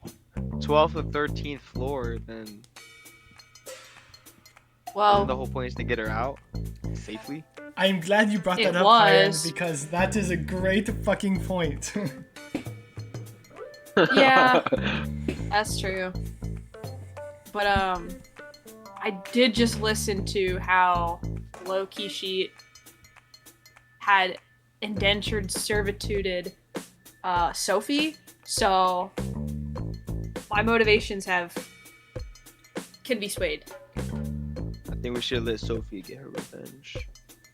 12th or 13th floor, then Well, the whole point is to get her out safely. I'm glad you brought It that up, Hayyan, was. because that is a great fucking point. Yeah. that's true. But I did just listen to how Loki Sheet had indentured servituded Sophie, so my motivations can be swayed. I think we should let Sophie get her revenge.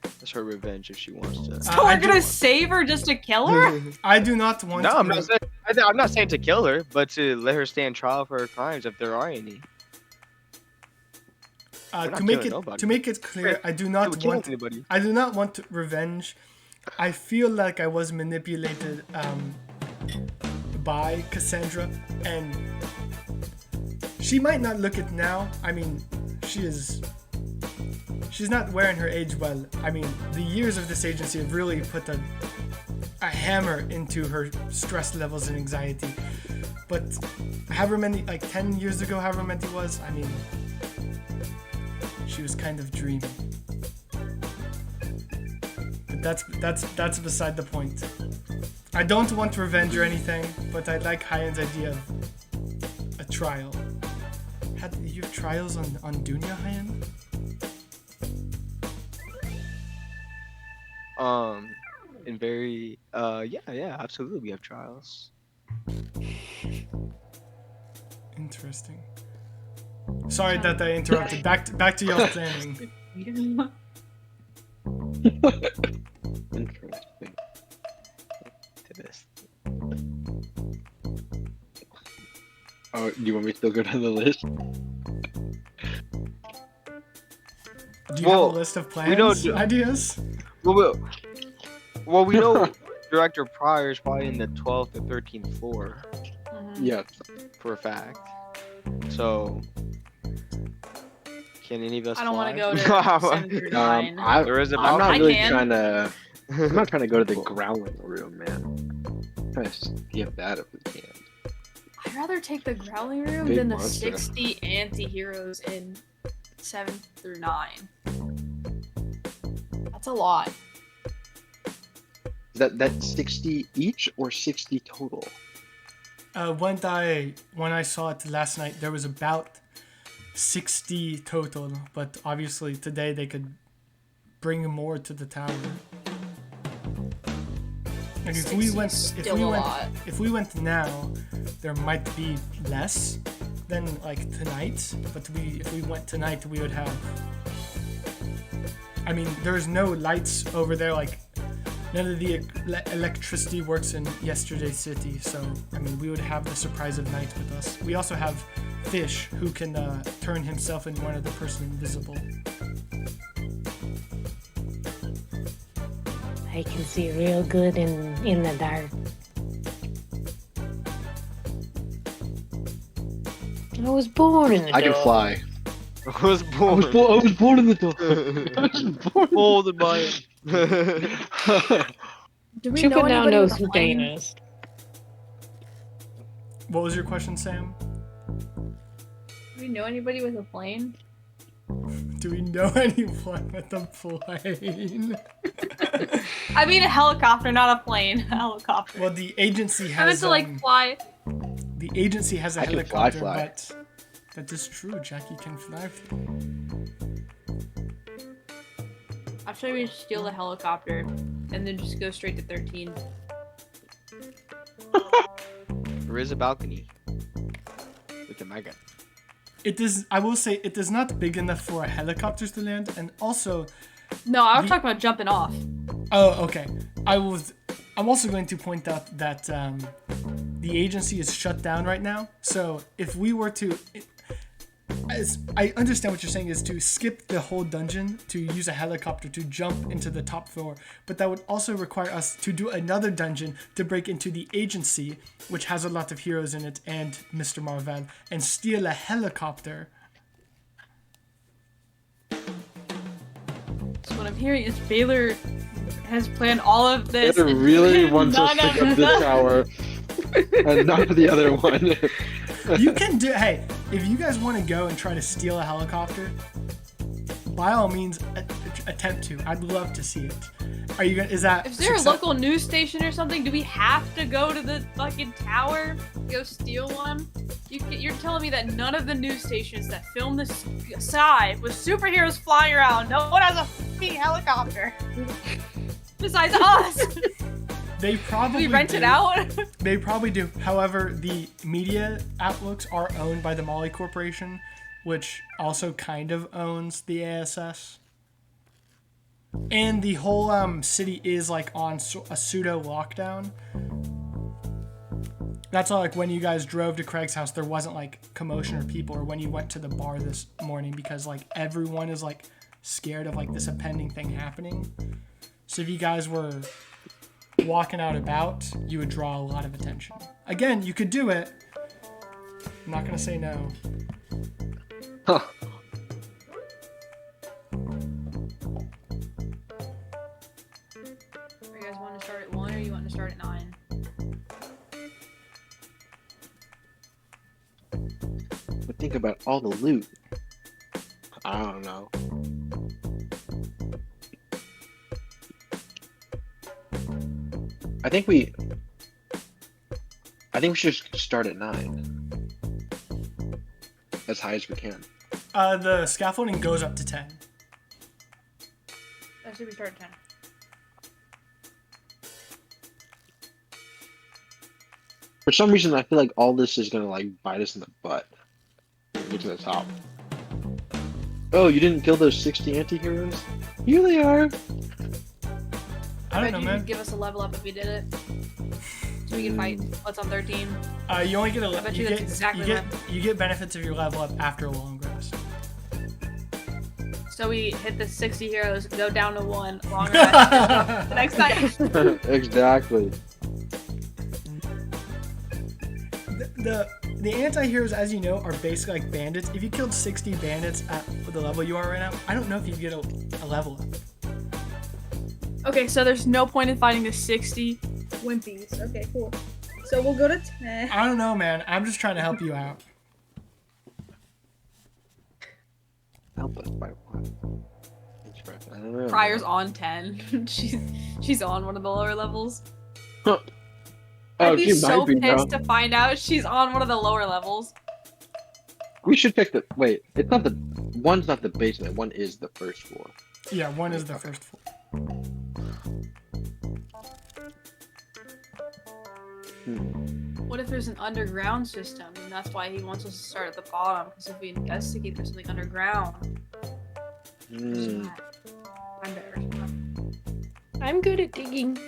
That's her revenge if she wants to. So I we're gonna do- save her just to kill her? I do not want No, to. I'm not saying. I'm not saying to kill her, but to let her stand trial for her crimes if there are any. We're not To make killing it nobody. clear, I do We're not killing want. anybody. I do not want revenge. I feel like I was manipulated by Cassandra, and she might not look it now. I mean, she's not wearing her age well. I mean, the years of this agency have really put a hammer into her stress levels and anxiety. But however many, like 10 years ago, however many it was, I mean, she was kind of dreaming. But that's beside the point. I don't want revenge or anything, but I like Hayyan's idea of a trial. You have trials on Dunya, Hayyan? In very yeah, absolutely we have trials. Interesting. Sorry that I interrupted. Back to y'all's planning. Interesting. To this. Oh, do you want me to still go down the list? Do you Well, have a list of we don't plans, do- ideas? Well, we know Director Pryor is probably in the 12th or 13th floor Yeah. for a fact. So, can any of us? I don't want to fly? go to 7 through 9. There is a I'm not I really can. trying to. I'm not trying to go to the growling room, man. I'm trying to skip that if we can. I'd rather take the growling room Big than the monster. 60 anti-heroes in 7 through 9. That's a lot. That's 60 each or 60 total? When I saw it last night, there was about 60 total, but obviously today they could bring more to the tower. Like if we went now, there might be less than like tonight. But if we went tonight, we would have. I mean, there's no lights over there. Like none of the electricity works in yesterday's city. So I mean, we would have the surprise of night with us. We also have Fish, who can turn himself into one of the person invisible. I can see real good in the dark. I was born in the dark. I can fly. I was born. I was born in the dark. I was born. Molded by it. Do we Chupa now anybody knows with a who plane? Dane is. What was your question, Sam? Do we know anybody with a plane? Do we know anyone with a plane? I mean a helicopter, not a plane. A helicopter. Well, the agency I meant has to like fly. the agency has a I can helicopter, fly. but that is true. Jackie can fly. I'll show you steal the helicopter and then just go straight to 13. There is a balcony with a Monaghan. It is. I will say it is not big enough for helicopters to land, and also. No, I was talking about jumping off. Oh, okay. I'm also going to point out that the agency is shut down right now. So if we were to, I understand what you're saying is to skip the whole dungeon to use a helicopter to jump into the top floor, but that would also require us to do another dungeon to break into the agency, which has a lot of heroes in it, and Mr. Marvel, and steal a helicopter. So what I'm hearing is Baylor has planned all of this. It really and wants us none to of come to the tower, and not the other one. You can do. Hey, if you guys want to go and try to steal a helicopter, by all means, attempt to. I'd love to see it. Are you gonna? Is that? Is there a local news station or something? Do we have to go to the fucking tower? Go steal one? You're telling me that none of the news stations that film the sky with superheroes flying around, no one has a fucking helicopter besides us. They probably Do we rent do. it out? They probably do. However, the media outlooks are owned by the Molly Corporation, which also kind of owns the ASS. And the whole city is like on a pseudo lockdown. That's why, like, when you guys drove to Craig's house, there wasn't like commotion or people, or when you went to the bar this morning, because like everyone is like scared of like this impending thing happening. So if you guys were walking out about, you would draw a lot of attention. Again, you could do it. I'm not gonna say no. Huh. You guys want to start at 1 or you want to start at 9? But think about all the loot. I don't know. I think we should start at 9. As high as we can. The scaffolding goes up to 10. I should we start at 10. For some reason, I feel like all this is gonna like bite us in the butt. When we get to the top. Oh, you didn't kill those 60 anti-heroes? Here they are. I don't know, you man. would give us a level up if we did it. So we can fight. What's on 13? You only get a I bet you you that's get exactly you get benefits if you level up after a long rest. So we hit the 60 heroes, go down to 1, long rest. The next time. Exactly. The anti-heroes, as you know, are basically like bandits. If you killed 60 bandits at the level you are right now, I don't know if you get a level up. Okay, so there's no point in fighting the 60 wimpies. Okay, cool. So we'll go to 10. I don't know, man. I'm just trying to help you out. Help us by what? Thanks for that. I don't know. Pryor's on 10. she's on one of the lower levels. Oh, I'd be she so might be now. pissed to find out she's on one of the lower levels. We should pick the. Wait, it's not the. One's not the basement. One is the first floor. Yeah, one is the first floor. What if there's an underground system, and that's why he wants us to start at the bottom? Because if we investigate, there's something underground. Hmm. I'm better. I'm good at digging.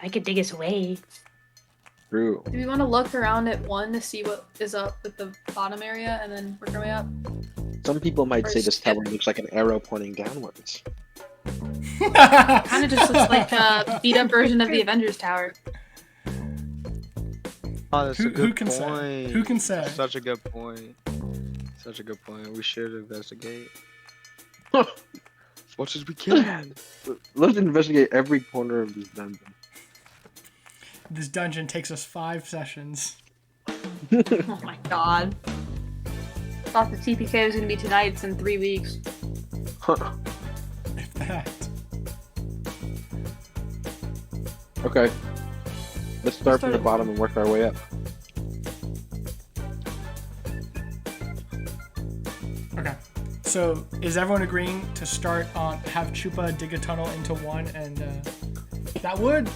I could dig us away. True. Do we want to look around at one to see what is up at the bottom area, and then work our way up? Some people might say Or this skip. tower looks like an arrow pointing downwards. Kind of just looks like a beat-up version of the Avengers Tower. Oh, that's a Who good can say? point. Who can say? Such a good point. Such a good point. We should investigate. Huh. As much as we can. Let's investigate every corner of this dungeon. This dungeon takes us 5 sessions. Oh my god. Thought the TPK was gonna be tonight. It's in 3 weeks. If that. Okay. Let's start from the at bottom and work our way up. Okay. So is everyone agreeing to start on have Chupa dig a tunnel into one, and that would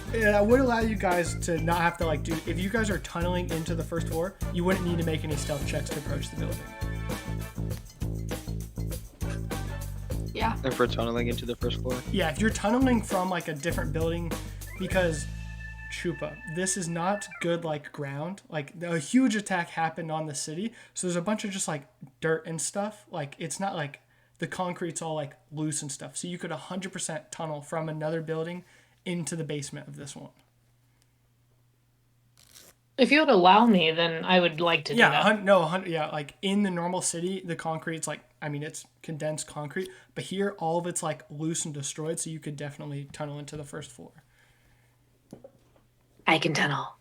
allow you guys to not have to like do, if you guys are tunneling into the first floor, you wouldn't need to make any stealth checks to approach the building. Yeah. And for tunneling into the first floor. Yeah, if you're tunneling from like a different building, because Chupa, this is not good like ground. Like a huge attack happened on the city, so there's a bunch of just like dirt and stuff. Like it's not like the concrete's all like loose and stuff. So you could 100% tunnel from another building into the basement of this one. If you would allow me, then I would like to do that. Yeah, like in the normal city, the concrete's like, I mean, it's condensed concrete, but here all of it's like loose and destroyed, so you could definitely tunnel into the first floor. I can tunnel.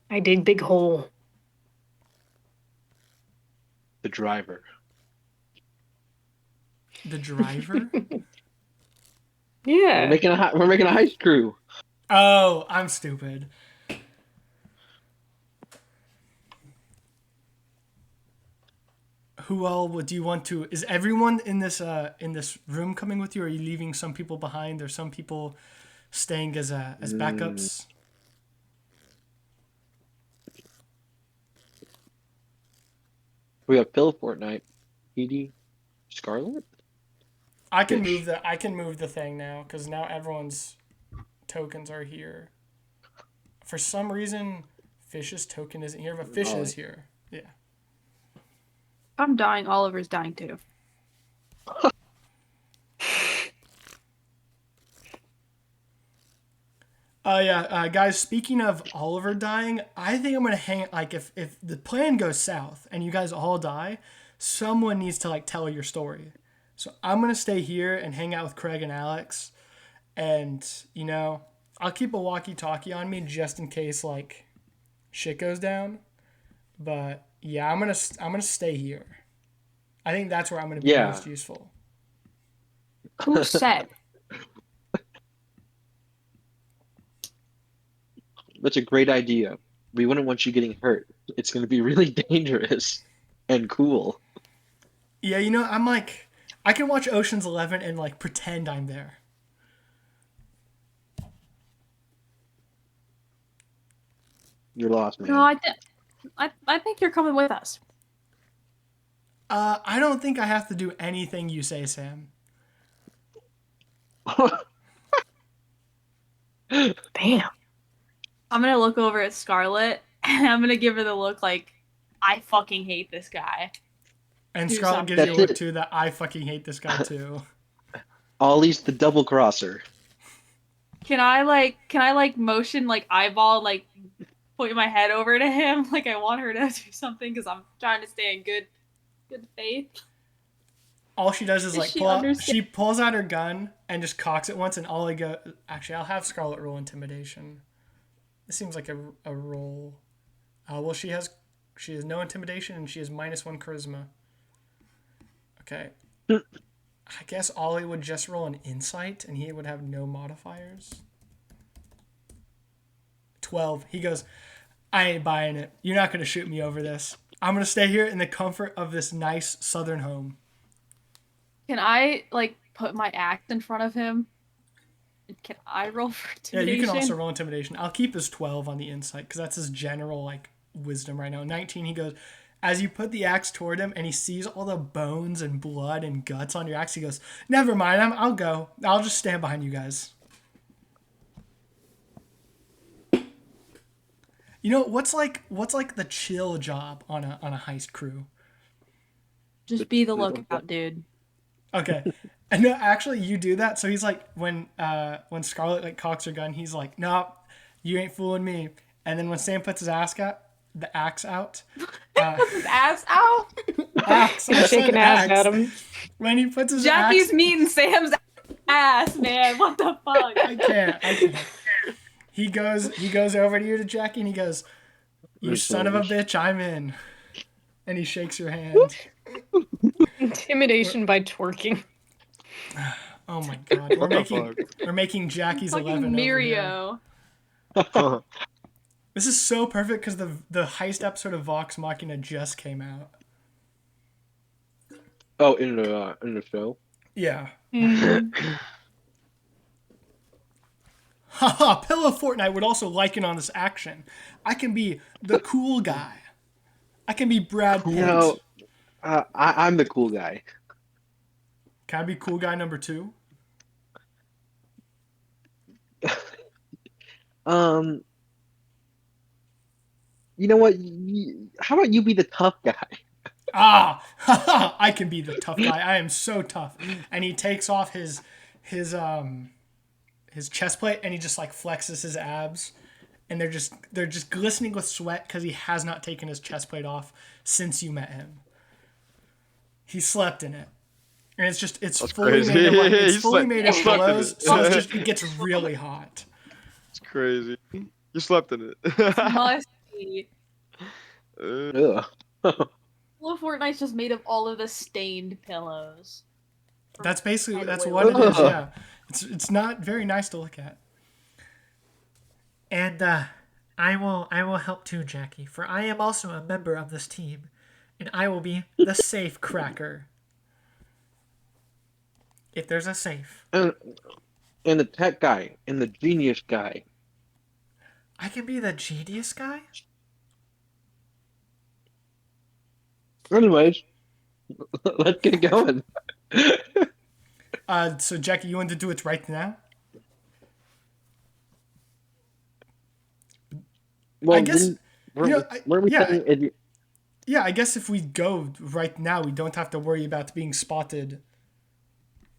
I dig big hole. The driver. The driver? Yeah. We're making a heist crew. Oh, I'm stupid. Who all would you want to? Is everyone in this room coming with you? Or are you leaving some people behind? Or some people staying as backups? We have Phil Fortnite, Edie, Scarlet. I can Fish. move the thing now because now everyone's tokens are here. For some reason, Fish's token isn't here, but Fish is here. Yeah. I'm dying. Oliver's dying too. Guys, speaking of Oliver dying, I think I'm gonna hang, like, if the plan goes south and you guys all die, someone needs to like tell your story. So I'm gonna stay here and hang out with Craig and Alex, and I'll keep a walkie-talkie on me just in case like shit goes down. But yeah, I'm gonna stay here. I think that's where I'm gonna be most useful. Who said? That's a great idea. We wouldn't want you getting hurt. It's going to be really dangerous and cool. Yeah, I'm like, I can watch Ocean's 11 and like pretend I'm there. You're lost, man. No, I think you're coming with us. I don't think I have to do anything you say, Sam. Damn. I'm gonna look over at Scarlet and I'm gonna give her the look like, I fucking hate this guy. And Do Scarlett something. gives you a That's look it. too that I fucking hate this guy too. Ollie's the double crosser. Can I motion like eyeball like point my head over to him like I want her to do something because I'm trying to stay in good faith. All she does is Does like she understand? she pulls out her gun and just cocks it once, and Ollie go. Actually, I'll have Scarlett roll intimidation. This seems like a roll. Well, she has no intimidation and she has -1 charisma. Okay, I guess Ollie would just roll an insight and he would have no modifiers. 12. He goes, I ain't buying it. You're not going to shoot me over this. I'm going to stay here in the comfort of this nice southern home. Can I, like, put my axe in front of him? Can I roll for Yeah, intimidation? you can also roll intimidation. I'll keep his 12 on the insight because that's his general, like, wisdom right now. 19, he goes, as you put the axe toward him and he sees all the bones and blood and guts on your axe, he goes, never mind, I'll go. I'll just stand behind you guys. You know, what's like the chill job on a heist crew? Just be the lookout, dude. Okay. And no, actually, you do that. So he's like, when Scarlet like cocks her gun, he's like, "No, you ain't fooling me." And then when Sam puts his axe out, His ass out. axe, I He's said shaking ass axe. at him. When he puts his Jackie's axe, meeting Sam's ass, man. What the fuck? I can't. He goes over to you to Jackie and he goes, "You son of a bitch, I'm in." And he shakes your hand. Intimidation by twerking. Oh my god, What the fuck? we're making Jackie's 11 Fucking over here. Mirio. This is so perfect because the heist episode of Vox Machina just came out. Oh, in the show. Yeah. Mm. Haha, Pillow Fortnite would also liken on this action. I can be the cool guy. I can be Brad Pitt. No, I'm the cool guy. Can I be cool guy number 2? You know what? How about you be the tough guy? Haha, I can be the tough guy. I am so tough. And he takes off his chest plate and he just like flexes his abs. And they're just glistening with sweat because he has not taken his chest plate off since you met him. He slept in it. And it's fully crazy. made of like, it's He fully slept- made he of slept in pillows, it. so it gets really hot. It's crazy. You slept in it. Must be. Ugh. Well, Fortnite's just made of all of the stained pillows. That's basically And that's wait, what it is. Ugh. Yeah, it's not very nice to look at. And I will help too, Jackie, for I am also a member of this team, and I will be the safe cracker. If there's a safe, And the tech guy and the genius guy. I can be the genius guy. Anyways, let's get going. So Jackie, you want to do it right now? Well, I guess weren't we yeah. saying it, Yeah, I guess if we go right now, we don't have to worry about being spotted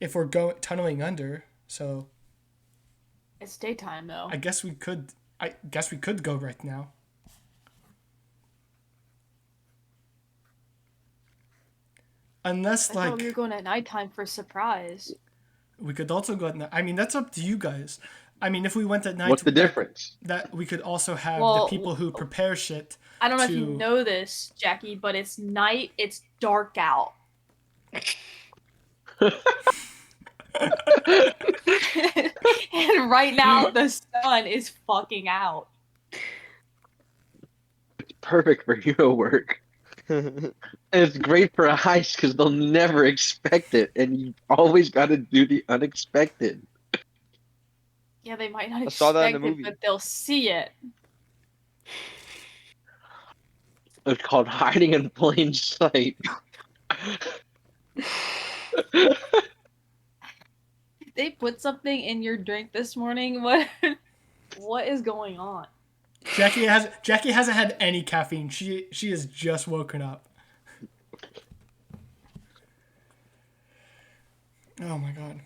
if we're tunneling under. So It's daytime though. I guess we could go right now. Unless I thought we were like going at nighttime for a surprise. we could also go at night. I mean, that's up to you guys. I mean, if we went at night, what's the difference? that we could also have the Well, people who prepare shit. I don't know if you to- know this, Jackie, but it's night. It's dark out. And right now the sun is fucking out. It's perfect for hero work. And it's great for a heist because they'll never expect it, and you always got to do the unexpected. Yeah, they might not I saw that in expect the it, movie. but they'll see it. It's called hiding in plain sight. They put something in your drink this morning. What is going on? Jackie hasn't had any caffeine. She has just woken up. Oh my god.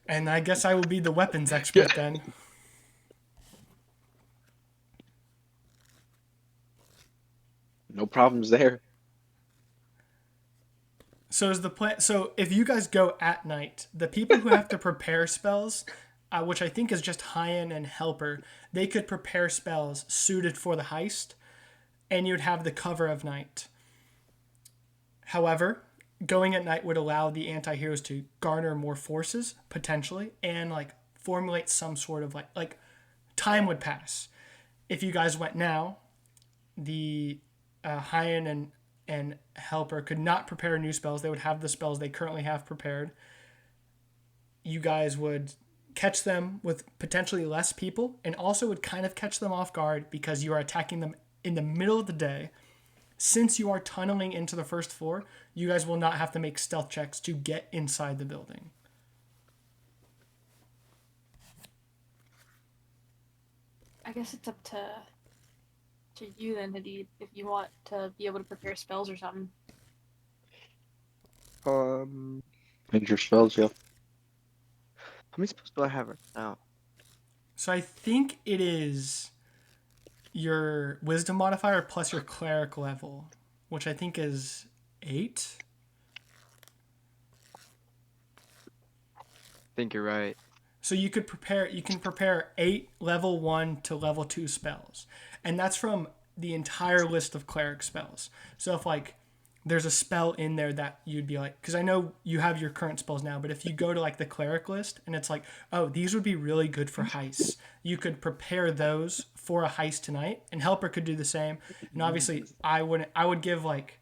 And I guess I will be the weapons expert then. No problems there. So is the plan? So if you guys go at night, the people who have to prepare spells, which I think is just Hayyan and Helper, they could prepare spells suited for the heist, and you'd have the cover of night. However, going at night would allow the anti-heroes to garner more forces potentially, and like formulate some sort of like time would pass. If you guys went now, the Hayyan and Helper could not prepare new spells. They would have the spells they currently have prepared. You guys would catch them with potentially less people, and also would kind of catch them off guard because you are attacking them in the middle of the day. Since you are tunneling into the first floor, you guys will not have to make stealth checks to get inside the building. I guess it's up to you then, Hadid, if you want to be able to prepare spells or something. Major spells, yeah. How many spells do I have right now? So I think it is your wisdom modifier plus your cleric level, which I think is 8. I think you're right. So you can prepare 8 level 1 to level 2 spells. And that's from the entire list of cleric spells. So if like there's a spell in there that you'd be like, because I know you have your current spells now, but if you go to like the cleric list and it's like, oh, these would be really good for heists, you could prepare those for a heist tonight, and Helper could do the same. And obviously I would give like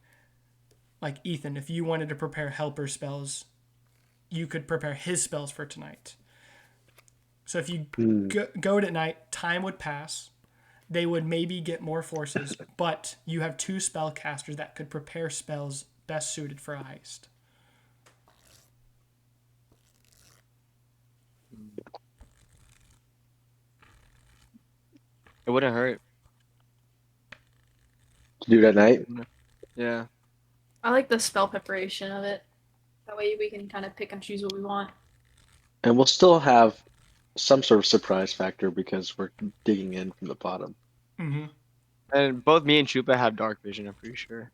Ethan, if you wanted to prepare Helper spells, you could prepare his spells for tonight. So if you go it at night, time would pass. They would maybe get more forces, but you have 2 spellcasters that could prepare spells best suited for a heist. It wouldn't hurt. To do it at night. Yeah. I like the spell preparation of it. That way we can kind of pick and choose what we want. And we'll still have some sort of surprise factor because we're digging in from the bottom. Mm-hmm. And both me and Chupa have dark vision, I'm pretty sure.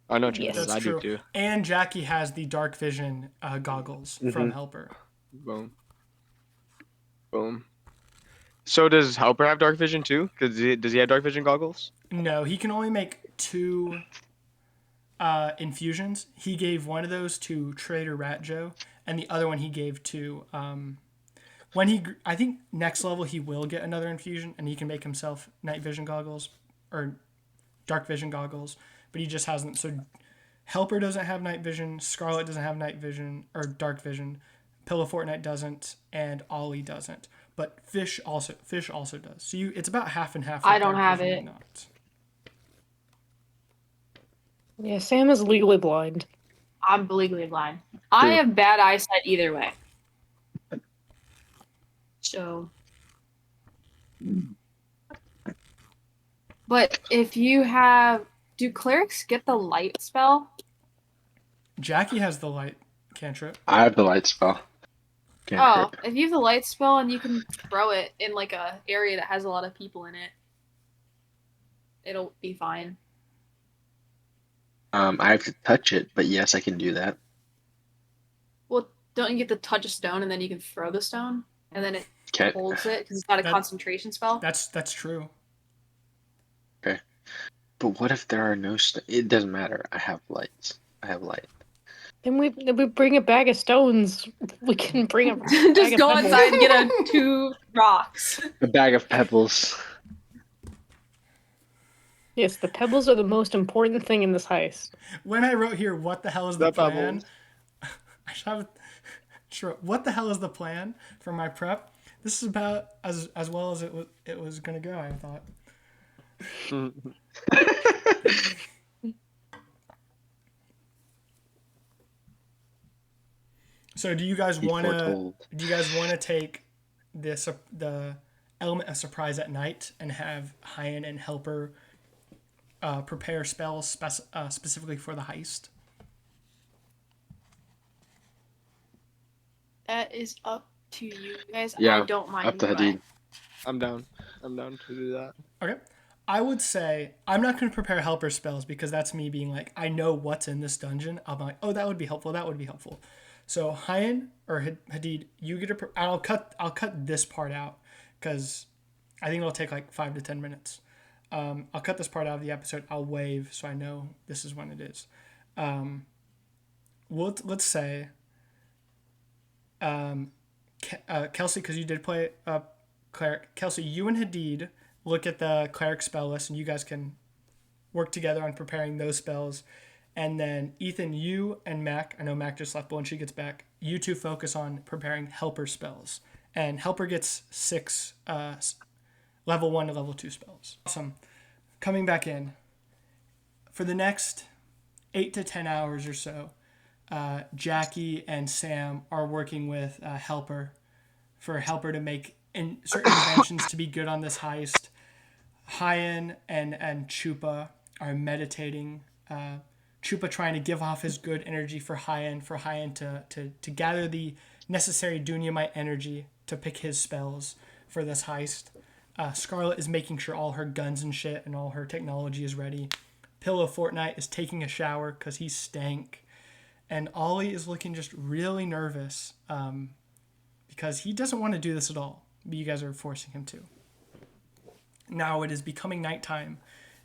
I know Chupa Yes. does. That's I true. do too. And Jackie has the dark vision goggles from Helper. Boom. Boom. So does Helper have dark vision too? Does he have dark vision goggles? No, he can only make 2 infusions. He gave one of those to Trader Rat Joe, and the other one he gave to I think next level he will get another infusion, and he can make himself night vision goggles or dark vision goggles, but he just hasn't. So Helper doesn't have night vision, Scarlet doesn't have night vision or dark vision, Pillow Fortnite doesn't, and Ollie doesn't. But Fish also does. So it's about half and half. I don't dark have vision it. and not. Yeah, Sam is legally blind. I'm legally blind. I have bad eyesight either way. So. But if you have. Do clerics get the light spell? Jackie has the light cantrip. I have the light spell. Cantrip. If you have the light spell and you can throw it in like a area that has a lot of people in it, it'll be fine. I have to touch it, but yes, I can do that. Well, don't you get to touch a stone and then you can throw the stone and then it Okay. holds it because it's not a concentration spell? That's true. Okay. But what if there are no it doesn't matter. I have lights. I have light. Then we bring a bag of stones. We can bring a Just bag go of pebbles. outside and get 2 rocks. A bag of pebbles. Yes, the pebbles are the most important thing in this heist. When I wrote here, what the hell is the The plan? pebbles. I should have sure. What the hell is the plan for my prep? This is about as well as it was gonna go. I thought. So do you guys want to take the element of surprise at night and have Hayyan and Helper prepare spells specifically for the heist? That is up to you guys. Yeah, I don't mind. up to either Hadid. way. I'm down. I'm down to do that. Okay. I would say I'm not going to prepare Helper spells because that's me being like, I know what's in this dungeon. I'm like, oh, that would be helpful. That would be helpful. So Hayyan or Hadid, you get to. I'll cut this part out because I think it'll take like 5 to 10 minutes. I'll cut this part out of the episode. I'll wave so I know this is when it is. let's say, Kelsey, because you did play cleric. Kelsey, you and Hadid look at the cleric spell list, and you guys can work together on preparing those spells. And then Ethan, you and Mack, I know Mack just left, but when she gets back, you two focus on preparing helper spells. And helper gets 6 level 1 to level 2 spells. Awesome. Coming back in. For the next 8 to 10 hours or so, Jackie and Sam are working with helper for helper to make certain inventions to be good on this heist. Hayyan and Chupa are meditating. Chupa trying to give off his good energy for Hayyan to gather the necessary Dunaamite energy to pick his spells for this heist. Scarlet is making sure all her guns and shit and all her technology is ready. Pillow Fortnite is taking a shower because he stank. And Ollie is looking just really nervous because he doesn't want to do this at all, but you guys are forcing him to. Now it is becoming nighttime,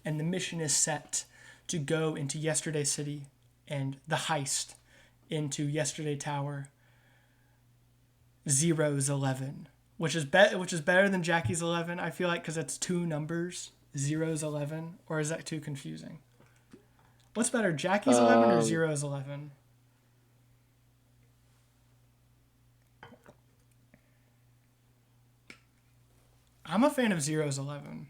and the mission is set to go into Yesterday City and the heist into Yesterday Tower Zero's 11, which is better than Jackie's 11, I feel like, because it's 2 numbers, Zero's 11, or is that too confusing? What's better, Jackie's 11 or Zero's 11? I'm a fan of Zero's 11.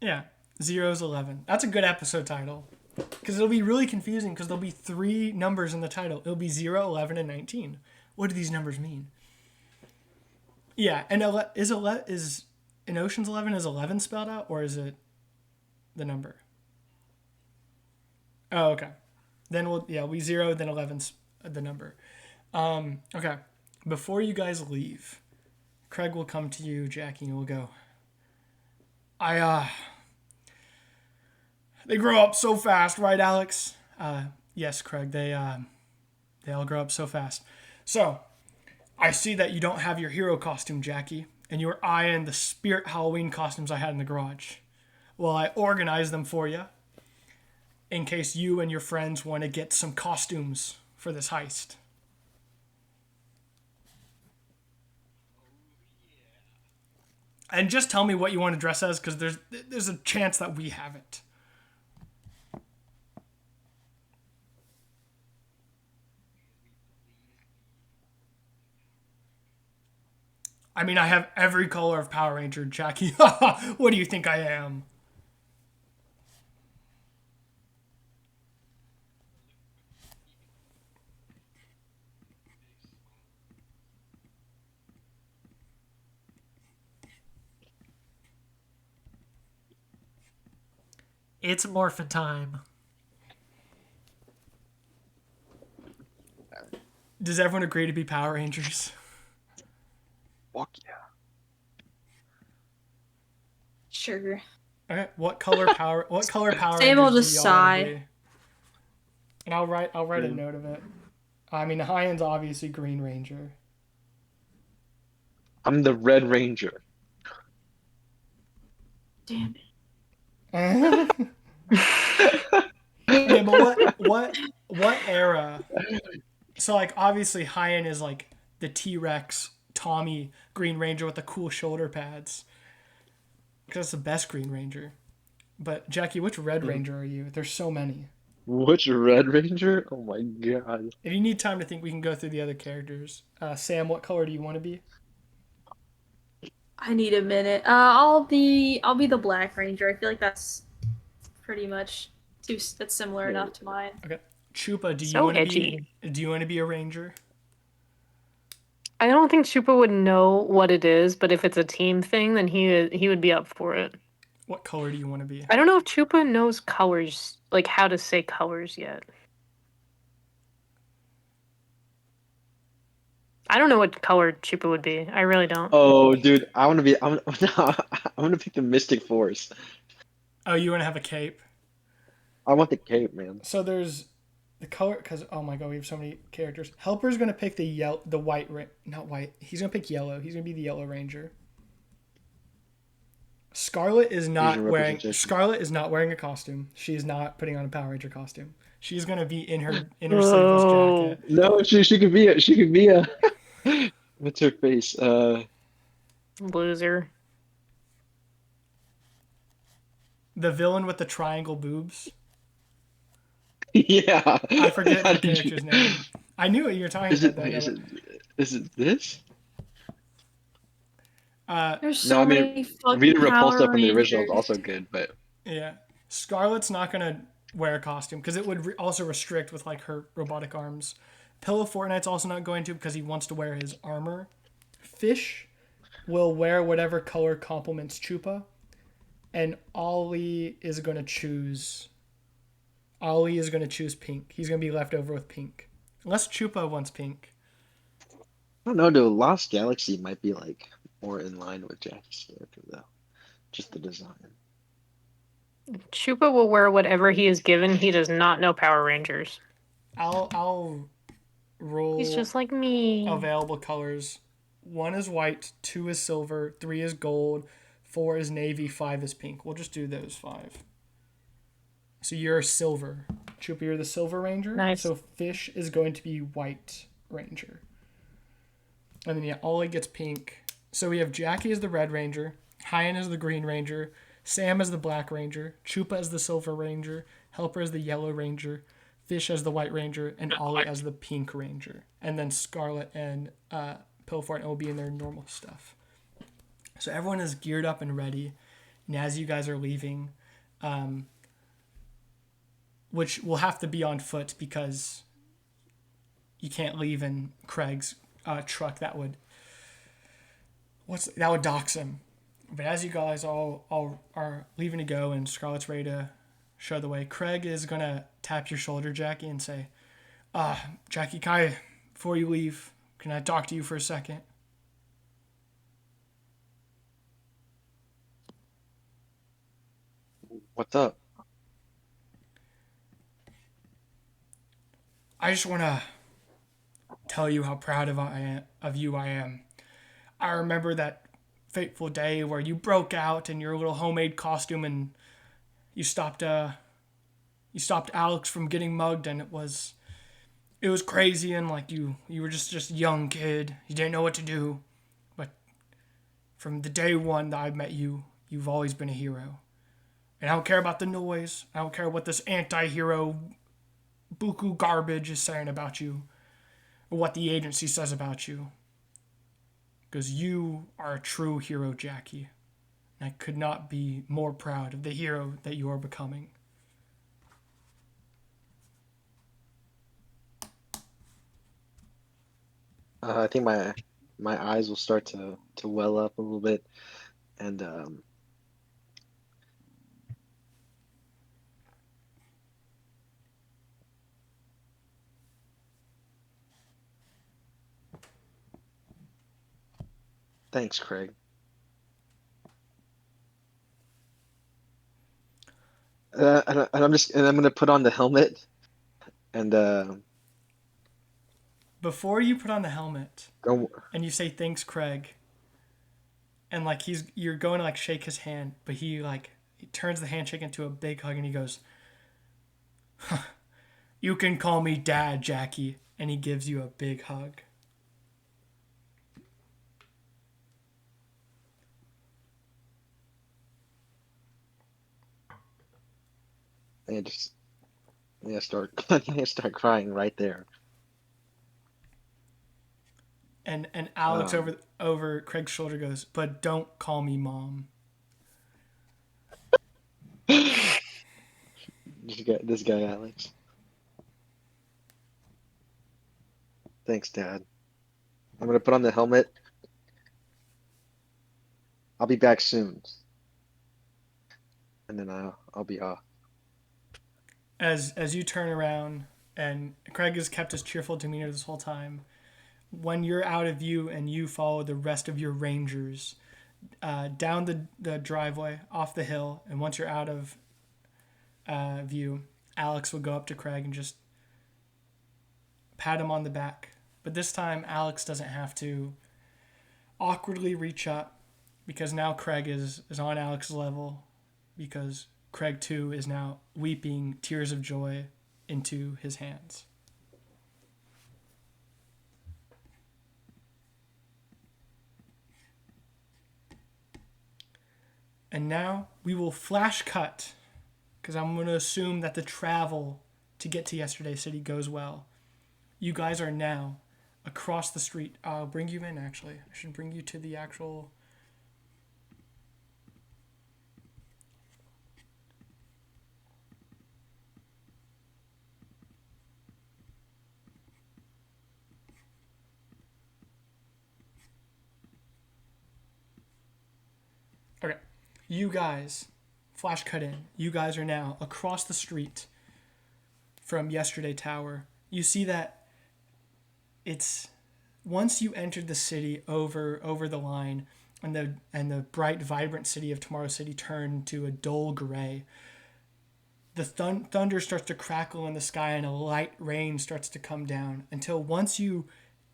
Yeah, Zero's 11. That's a good episode title. Because it'll be really confusing because there'll be 3 numbers in the title. It'll be 0, 11, and 19. What do these numbers mean? Yeah, and is in Ocean's 11, is 11 spelled out, or is it the number? Oh, okay. Then we 0, then 11's the number. Okay. Before you guys leave, Craig will come to you, Jackie, and will go, they grow up so fast, right, Alex? Yes, Craig, they all grow up so fast. So, I see that you don't have your hero costume, Jackie, and you were eyeing the Spirit Halloween costumes I had in the garage. Well, I organized them for you in case you and your friends want to get some costumes for this heist. And just tell me what you want to dress as, because there's a chance that we have it. I mean, I have every color of Power Ranger, Jackie. What do you think I am? It's morphin' time. Does everyone agree to be Power Rangers? Fuck yeah. Sure. Okay. What color Power Sam will Rangers just do y'all wanna sigh. be? And I'll write a note of it. I mean, Hayyan's obviously Green Ranger. I'm the Red Ranger. Damn it. Okay, but what era? So like obviously Hayyan is like the T-Rex Tommy Green Ranger with the cool shoulder pads. Because that's the best Green Ranger. But Jackie, which Red Ranger are you? There's so many. Which Red Ranger? Oh my god. If you need time to think, we can go through the other characters. Sam, what color do you want to be? I need a minute. I'll be the Black Ranger. I feel like that's pretty much that's similar enough to mine. Okay. Chupa, do you So want to edgy. be a ranger? I don't think Chupa would know what it is, but if it's a team thing, then he would be up for it. What color do you want to be? I don't know if Chupa knows colors, like how to say colors yet. I don't know what color Chupa would be. I really don't. Oh, dude, I'm gonna pick the Mystic Force. Oh, you want to have a cape? I want the cape, man. So there's the color, because oh my god, we have so many characters. Helper's gonna pick the white, not white. He's gonna pick yellow. He's gonna be the Yellow Ranger. Scarlet is Asian not wearing representation. a costume. She is not putting on a Power Ranger costume. She's gonna be in her sleeveless Oh. jacket. No, she could be a what's her face? Loser. The villain with the triangle boobs. Yeah. I forget How the did you? character's name. I knew what you were talking Is about it? though. Wait, No, is it this? There's No, so I mean many fucking Rita Repulsa Power from the original is Rangers. also good, but yeah. Scarlet's not gonna wear a costume because it would also restrict with like her robotic arms. Pillow Fortnite's also not going to because he wants to wear his armor. Fish will wear whatever color complements Chupa, and Ollie is going to choose pink. He's going to be left over with pink. Unless Chupa wants pink. I don't know. Though Lost Galaxy might be like more in line with Jackie's character though, just the design. Chupa will wear whatever he is given. He does not know Power Rangers. I'll roll He's just like me. available colors. 1 is white, 2 is silver, 3 is gold, 4 is navy, 5 is pink. We'll just do those 5. So you're silver. Chupa, you're the silver ranger. Nice. So Fish is going to be white ranger. And then yeah, Ollie gets pink. So we have Jackie as the red ranger, Hayyan as the green ranger, Sam as the black ranger, Chupa as the silver ranger, Helper as the yellow ranger, Fish as the white ranger, and Ollie as the pink ranger. And then Scarlet and Pillfort will be in their normal stuff. So everyone is geared up and ready. And as you guys are leaving, which will have to be on foot because you can't leave in Craig's truck. That would dox him. But as you guys all are leaving to go and Scarlett's ready to show the way, Craig is gonna tap your shoulder, Jackie, and say, Jackie, before you leave, can I talk to you for a second? What's up? I just want to tell you how proud of you I am. I remember that fateful day where you broke out in your little homemade costume and you stopped Alex from getting mugged, and it was crazy, and like you were just a young kid. You didn't know what to do. But from the day one that I met you, you've always been a hero. And I don't care about the noise. I don't care what this anti-hero buku garbage is saying about you, or what the agency says about you. Because you are a true hero, Jackie. And I could not be more proud of the hero that you are becoming. I think my eyes will start to well up a little bit, and thanks, Craig. And I'm gonna put on the helmet and Before you put on the helmet go. and you say thanks, Craig, and like you're going to like shake his hand, but he turns the handshake into a big hug and he goes, "You can call me Dad, Jackie," and he gives you a big hug. And just start start crying right there. And Alex Um, over Craig's shoulder goes, "But don't call me Mom." this guy Alex. Thanks, Dad. I'm gonna put on the helmet. I'll be back soon, and then I'll be off. As you turn around, and Craig has kept his cheerful demeanor this whole time. When you're out of view and you follow the rest of your rangers down the driveway, off the hill, and once you're out of view, Alex will go up to Craig and just pat him on the back. But this time, Alex doesn't have to awkwardly reach up, because now Craig is on Alex's level, because Craig too is now weeping tears of joy into his hands. And now we will flash cut, because I'm going to assume that the travel to get to Yesterday City goes well. You guys are now across the street. I'll bring you in, actually. I should bring you to the actual... Okay. You guys, flash cut in. You guys are now across the street from Yesterday Tower. You see that it's... Once you entered the city over the line, and the bright, vibrant city of Tomorrow City turned to a dull gray, the thunder starts to crackle in the sky and a light rain starts to come down, until once you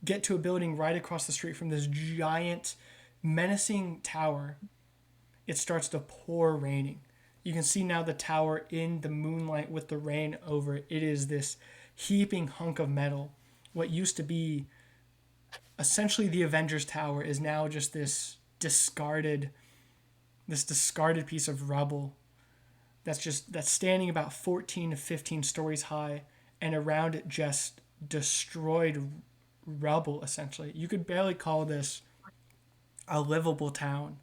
get to a building right across the street from this giant, menacing tower, it starts to pour raining. You can see now the tower in the moonlight with the rain over it. It is this heaping hunk of metal. What used to be essentially the Avengers Tower is now just this discarded piece of rubble that's standing about 14 to 15 stories high, and around it just destroyed rubble, essentially. You could barely call this a livable town.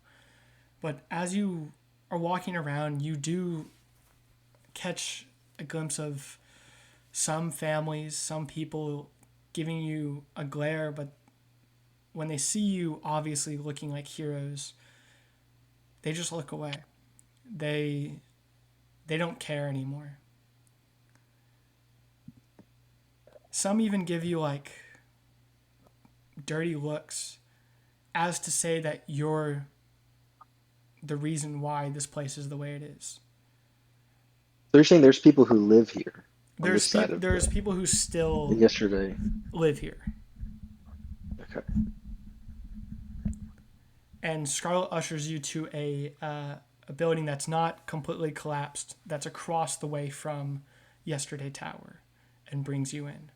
But as you are walking around, you do catch a glimpse of some families, some people giving you a glare, but when they see you obviously looking like heroes, they just look away. They don't care anymore. Some even give you like dirty looks as to say that you're the reason why this place is the way it is. So you're saying there's people who live here on this side of There's people who still Yesterday. live here. Okay. And Scarlet ushers you to a building that's not completely collapsed, that's across the way from Yesterday Tower, and brings you in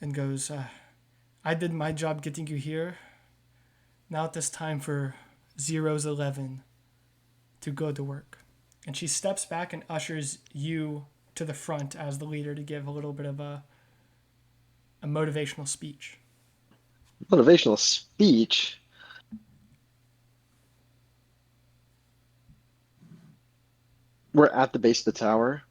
and goes, I did my job getting you here. Now it's time for Zero's 11 to go to work. And she steps back and ushers you to the front as the leader to give a little bit of a motivational speech. Motivational speech? We're at the base of the tower.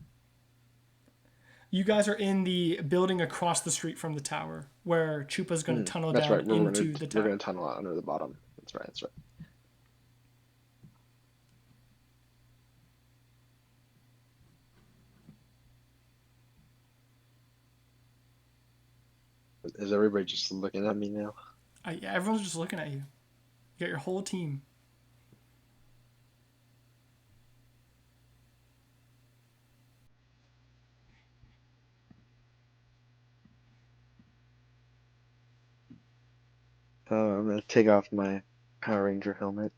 You guys are in the building across the street from the tower, where Chupa's going to tunnel That's down right. into the tower. We're gonna tunnel out under the bottom. That's right. That's right. Is everybody just looking at me now? Yeah, everyone's just looking at you. You got your whole team. I'm gonna take off my Power Ranger helmet.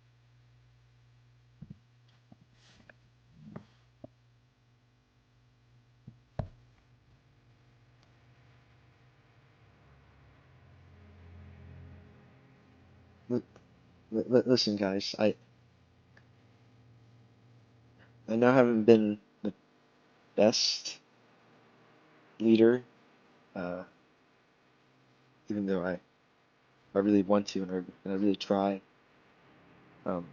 Listen, guys, I now haven't been the best leader, uh, even though I really want to and I really try. Um,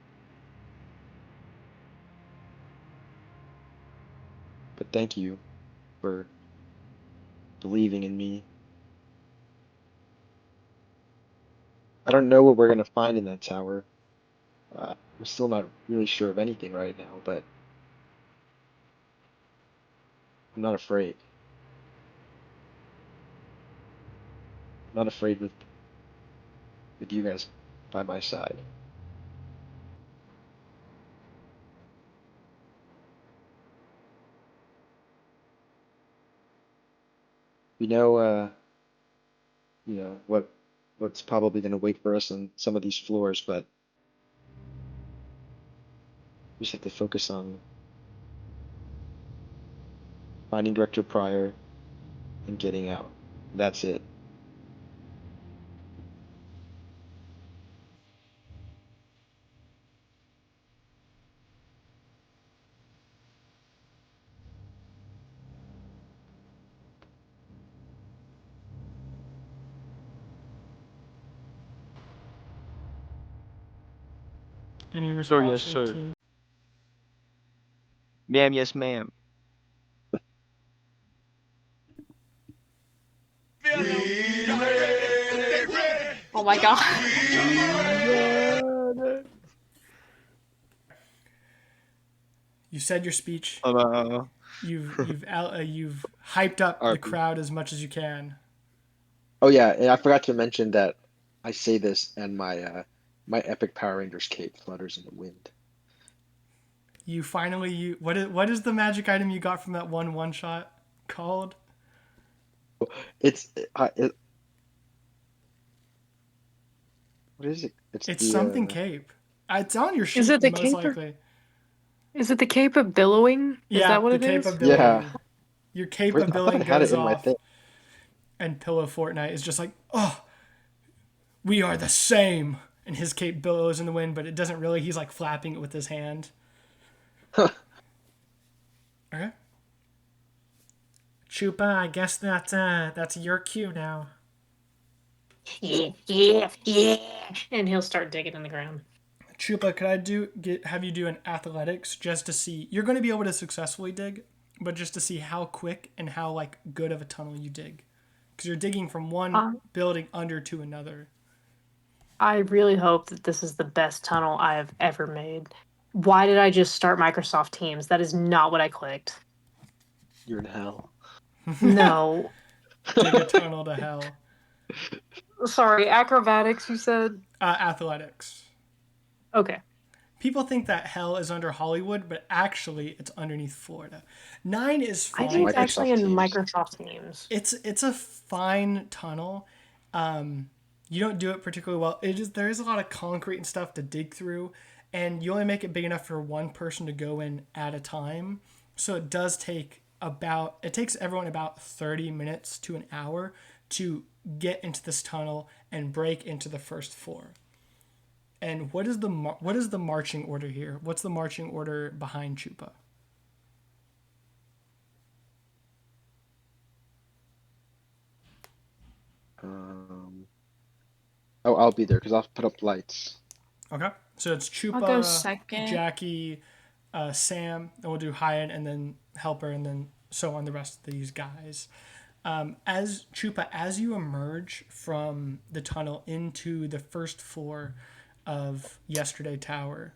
but thank you for believing in me. I don't know what we're gonna find in that tower. I'm still not really sure of anything right now, but I'm not afraid. I'm not afraid with you guys by my side. We know, what's probably gonna wait for us on some of these floors, but We just have to focus on finding Director Pryor and getting out. That's it. Any Sir, yes, responses sir. to- Ma'am, yes, ma'am. Oh my god. You said your speech. Hello. You've hyped up the RP. crowd as much as you can. Oh yeah, and I forgot to mention that I say this and my epic Power Rangers cape flutters in the wind. You finally what is the magic item you got from that one shot called? It's what is it? It's It's the something cape. It's on your sheet Is it the most cape? likely. Is it the cape of billowing? Is Yeah, that what the it cape is? of billowing. yeah. Your cape Wait, of I thought billowing I had it goes in my off, thing. and Pillow Fortnite is just like, oh, we are the same. And his cape billows in the wind, but it doesn't really. He's like flapping it with his hand. Okay. Chupa, I guess that's your cue now. Yeah, yeah, yeah. And he'll start digging in the ground. Chupa, could I have you do an athletics just to see? You're going to be able to successfully dig, but just to see how quick and how like good of a tunnel you dig, because you're digging from one Um, building under to another. I really hope that this is the best tunnel I have ever made. Why did I just start Microsoft Teams? That is not what I clicked. You're in hell. No. Dig a tunnel to hell. Sorry, acrobatics, you said? Athletics. Okay. People think that hell is under Hollywood, but actually it's underneath Florida. 9 is I fine. think it's actually in Microsoft Microsoft Teams. It's a fine tunnel. You don't do it particularly well. There is a lot of concrete and stuff to dig through, and you only make it big enough for one person to go in at a time. So it takes everyone about 30 minutes to an hour to get into this tunnel and break into the first floor. And what is the marching order here? What's the marching order behind Chupa? Oh, I'll be there because I'll put up lights. Okay, so it's I'll go Chupa, second. Jackie, Sam, and we'll do Hayyan, and then Helper, and then so on the rest of these guys. As you emerge from the tunnel into the first floor of Yesterday Tower,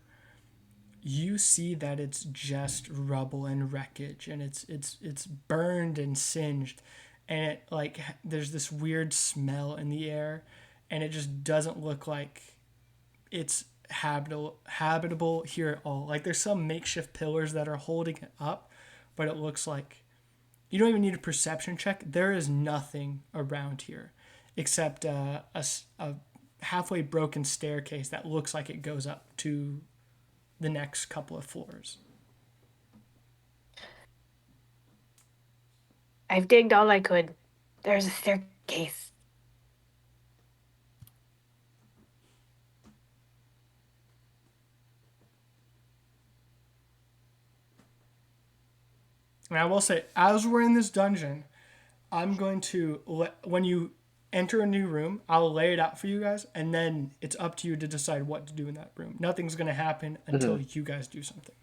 you see that it's just rubble and wreckage, and it's burned and singed, and it like there's this weird smell in the air, and it just doesn't look like it's habitable here at all. Like there's some makeshift pillars that are holding it up, but it looks like you don't even need a perception check. There is nothing around here except a halfway broken staircase that looks like it goes up to the next couple of floors. I've digged all I could. There's a staircase. And I will say, as we're in this dungeon, I'm going to when you enter a new room, I'll lay it out for you guys, and then it's up to you to decide what to do in that room. Nothing's going to happen until you guys do something.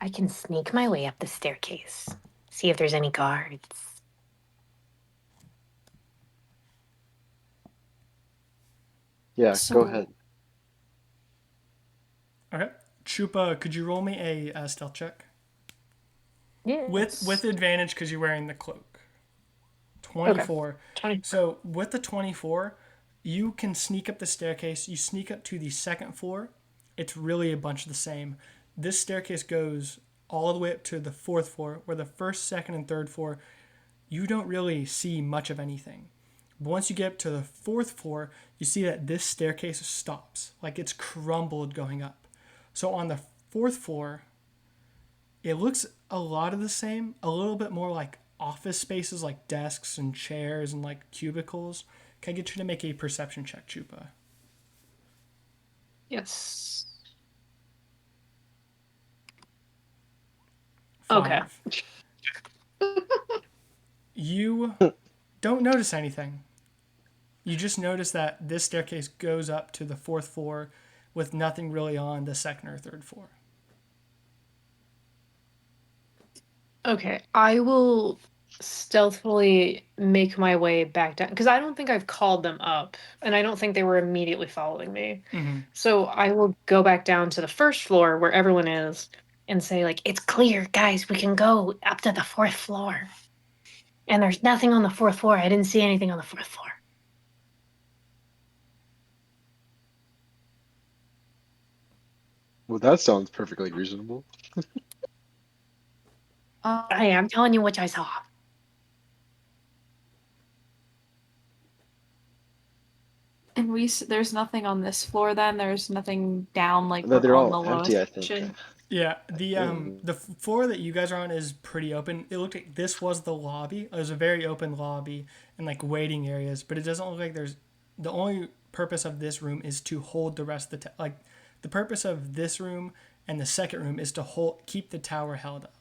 I can sneak my way up the staircase. See if there's any guards. Yeah, So- go ahead. Okay. Chupa, could you roll me a stealth check? Yeah. With advantage because you're wearing the cloak. 24. 20. So with the 24, you can sneak up the staircase. You sneak up to the second floor. It's really a bunch of the same. This staircase goes all the way up to the fourth floor, where the first, second, and third floor, you don't really see much of anything. But once you get up to the 4th floor, you see that this staircase stops. Like it's crumbled going up. So on the 4th floor, it looks a lot of the same, a little bit more like office spaces, like desks and chairs and like cubicles. Can I get you to make a perception check, Chupa? Yes. 5. Okay. You don't notice anything. You just notice that this staircase goes up to the 4th floor with nothing really on the 2nd or 3rd floor. Okay, I will stealthily make my way back down because I don't think I've called them up, and I don't think they were immediately following me. Mm-hmm. So I will go back down to the 1st floor where everyone is and say, like, it's clear, guys, we can go up to the 4th floor. And there's nothing on the 4th floor. I didn't see anything on the 4th floor. Well, that sounds perfectly reasonable. Hey, I'm telling you what I saw. And there's nothing on this floor. Then there's nothing down like They're on all the lowest empty, I think. section. Yeah, the floor that you guys are on is pretty open. It looked like this was the lobby. It was a very open lobby and like waiting areas, but it doesn't look like there's the only purpose of this room is to hold the rest of the like the purpose of this room and the 2nd room is to keep the tower held up.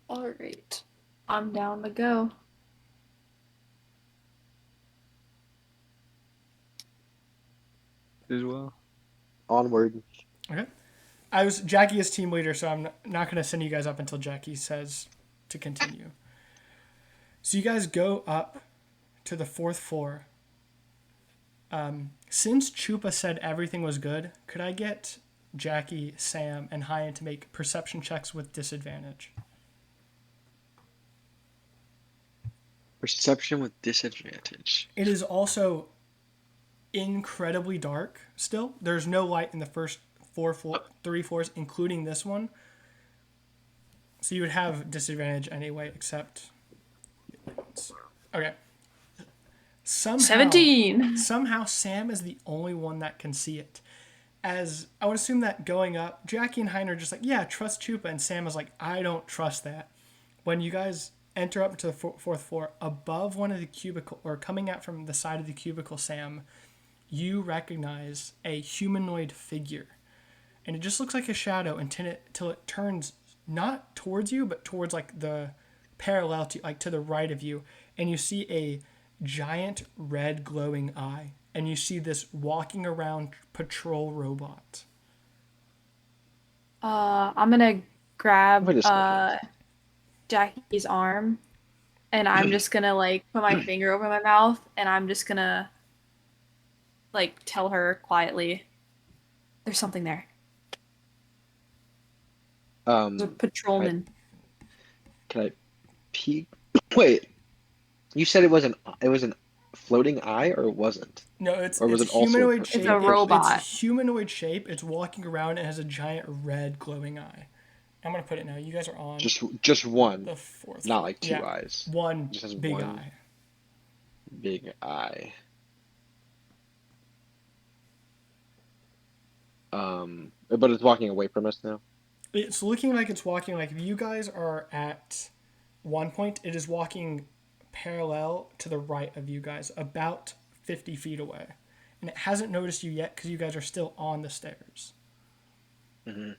All right, I'm down to go. As well. Onward. Okay. Jackie is team leader, so I'm not going to send you guys up until Jackie says to continue. So you guys go up to the 4th floor. Since Chupa said everything was good, could I get Jackie, Sam, and Hayyan to make perception checks with disadvantage? Perception with disadvantage. It is also incredibly dark still. There's no light in the first 3 floors, including this one. So you would have disadvantage anyway, except... Okay. Somehow, 17. Somehow Sam is the only one that can see it. As I would assume that going up, Jackie and Hein are just like, yeah, trust Chupa. And Sam is like, I don't trust that. When you guys enter up to the 4th floor, above one of the cubicle, or coming out from the side of the cubicle, Sam, you recognize a humanoid figure. And it just looks like a shadow until it turns not towards you, but towards like the parallel to, like to the right of you. And you see a giant red glowing eye. And you see this walking around patrol robot. I'm gonna grab Wait a second. Jackie's arm, and I'm just gonna like put my finger over my mouth, and I'm just gonna like tell her quietly, "There's something there. There's a patrolman." Can I peek? Wait, you said it was an floating eye, or it wasn't? No, it's Or was it's it also humanoid a shape. It's a robot. It's humanoid shape. It's walking around and has a giant red glowing eye. I'm gonna put it now. You guys are on Just one, the 4th. not like two Yeah, eyes. one Just has big one eye. big eye. But it's walking away from us now. It's looking like it's walking like if you guys are at one point, it is walking parallel to the right of you guys, about 50 feet away. And it hasn't noticed you yet because you guys are still on the stairs. Mm-hmm.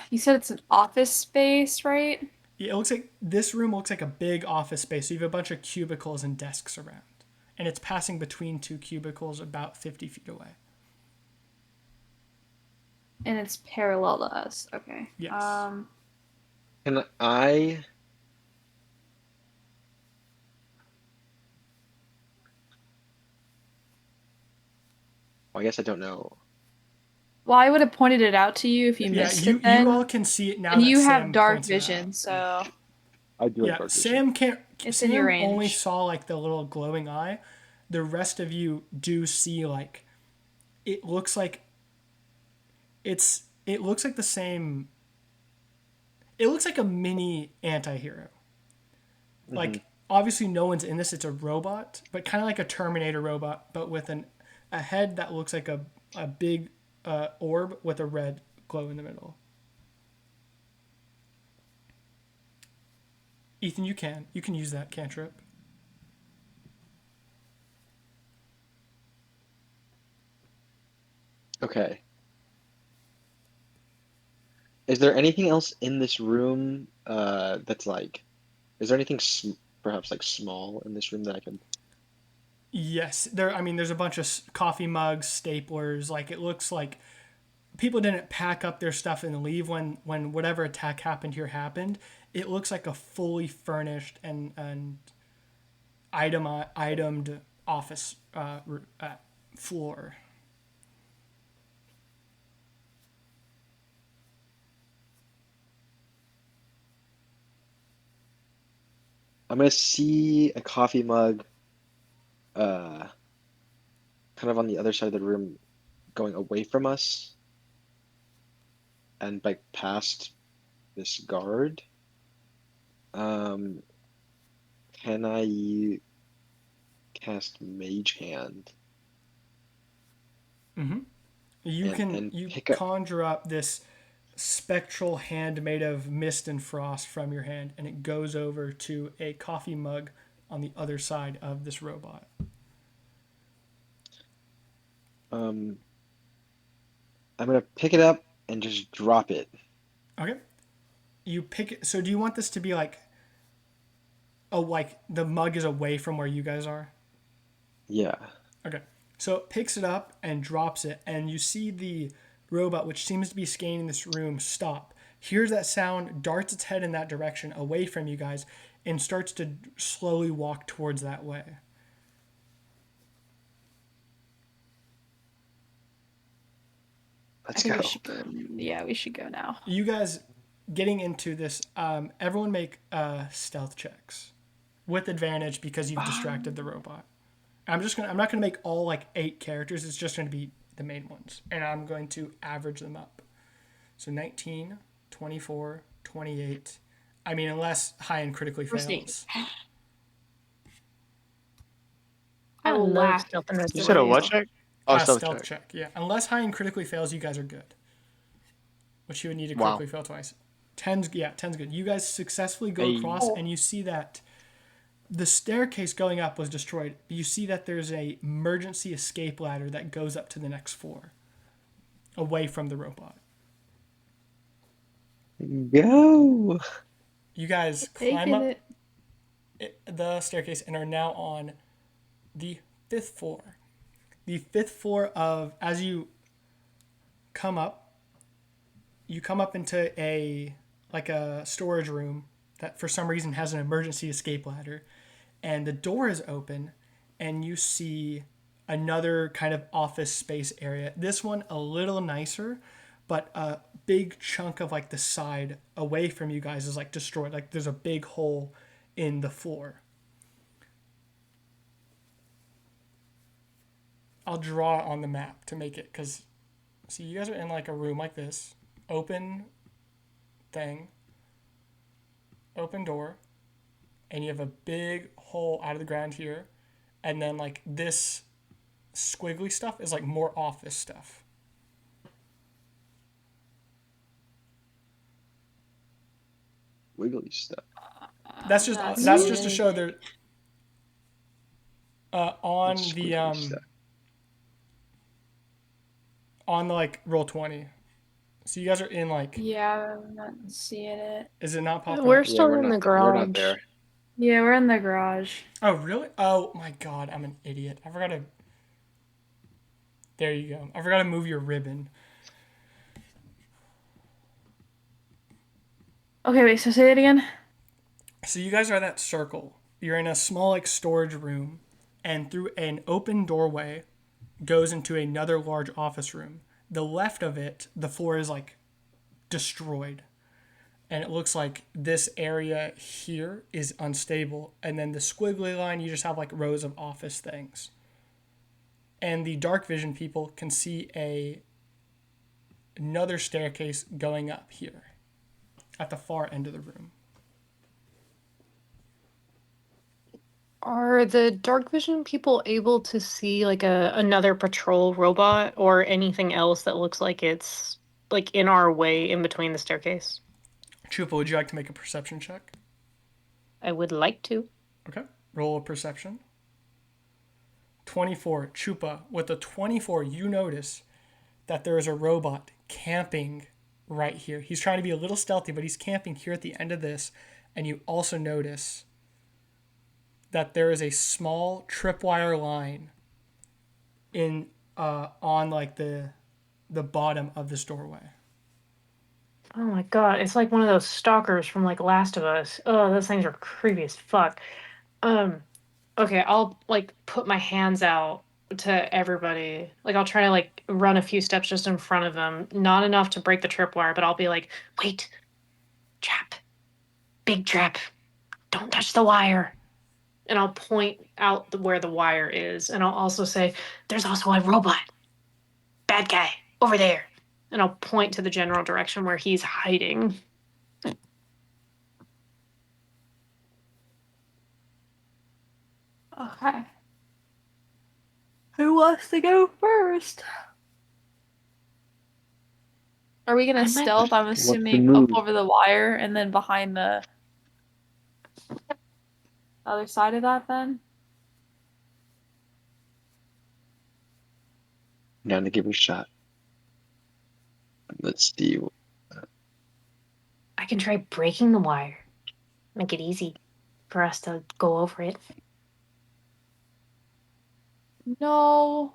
You said it's an office space, right? Yeah, it looks like this room looks like a big office space. So you have a bunch of cubicles and desks around. And it's passing between 2 cubicles about 50 feet away. And it's parallel to us. Okay. Yes. Can I? Well, I guess I don't know. Well, I would have pointed it out to you if you missed it then. You all can see it now. And that you have Sam dark points it vision, out. so I do have dark vision. Sam can't. It's Sam in your range. only saw like the little glowing eye. The rest of you do see like it looks like the same It looks like a mini anti-hero. Like, obviously no one's in this, it's a robot, but kind of like a Terminator robot, but with a head that looks like a big orb with a red glow in the middle. Ethan, you can use that cantrip. Okay. Is there anything else in this room that's like, is there anything perhaps like small in this room that I can? Yes, there. I mean, there's a bunch of coffee mugs, staplers. Like, it looks like people didn't pack up their stuff and leave when whatever attack happened here happened. It looks like a fully furnished and itemed office floor. I'm gonna see a coffee mug, kind of on the other side of the room, going away from us, and like past this guard. Um, can I cast Mage Hand You can and you pick up? conjure up this spectral hand made of mist and frost from your hand, and it goes over to a coffee mug on the other side of this robot. I'm gonna pick it up and just drop it. Okay. You pick it. So do you want this to be like, oh, like the mug is away from where you guys are? Yeah. Okay. So it picks it up and drops it, and you see the robot, which seems to be scanning this room, stop. Hears that sound, darts its head in that direction away from you guys, and starts to slowly walk towards that way. Let's I think go. we should go. Yeah, we should go now. You guys getting into this, everyone make stealth checks with advantage because you've distracted the robot. I'm not gonna make all like 8 characters. It's just gonna be the main ones, and I'm going to average them up. So 19, 24, 28. I mean, unless Hayyan critically fails. I will love laugh. stealth and You said a what investigation. check? Oh, stealth Stealth check. check. Yeah, unless Hayyan critically fails, you guys are good. Which you would need to Wow. critically fail twice. 10's good. You guys successfully go Hey. across, and you see that the staircase going up was destroyed. You see that there's a emergency escape ladder that goes up to the next floor, away from the robot. Go. You guys climb Taking up it. the staircase and are now on the 5th floor. The 5th floor of, as you come up into a storage room that for some reason has an emergency escape ladder, and the door is open, and you see another kind of office space area. This one a little nicer, but a big chunk of like the side away from you guys is like destroyed. Like there's a big hole in the floor. I'll draw on the map to make it, because see, you guys are in like a room like this, open thing, open door, and you have a big hole out of the ground here, and then like this squiggly stuff is like more office stuff. Wiggly stuff. That's just to show there on It's the squiggly stuff. on the like roll 20. So you guys are in like, Yeah, I'm not seeing it. is it not popping We're up? still we're in the not. We're not garage. there. Yeah, we're in the garage. Oh really? Oh my god, I'm an idiot. I forgot to. There you go. I forgot to move your ribbon. Okay, wait, so say it again. So you guys are that circle. You're in a small like storage room, and through an open doorway goes into another large office room. The left of it, the floor is like destroyed. And it looks like this area here is unstable. And then the squiggly line, you just have like rows of office things. And the dark vision people can see another staircase going up here. at the far end of the room. Are the dark vision people able to see like another patrol robot or anything else that looks like it's like in our way in between the staircase? Chupa, would you like to make a perception check? I would like to. Okay. Roll a perception. 24. Chupa, with a 24, you notice that there is a robot camping right here. He's trying to be a little stealthy, but he's camping here at the end of this. And you also notice that there is a small tripwire line in on like the bottom of this doorway. Oh my god, it's like one of those stalkers from like Last of Us. Oh, those things are creepy as fuck. Okay, I'll like put my hands out to everybody. Like I'll try to like run a few steps just in front of them. Not enough to break the tripwire, but I'll be like, "Wait. Trap. Big trap. Don't touch the wire." And I'll point out where the wire is, and I'll also say, "There's also a robot. Bad guy over there." And I'll point to the general direction where he's hiding. Okay. Who wants to go first? Are we gonna I might- stealth? I'm the assuming move? up over the wire and then behind the other side of that then? Down to give it a shot. Let's see. I can try breaking the wire. Make it easy for us to go over it. No.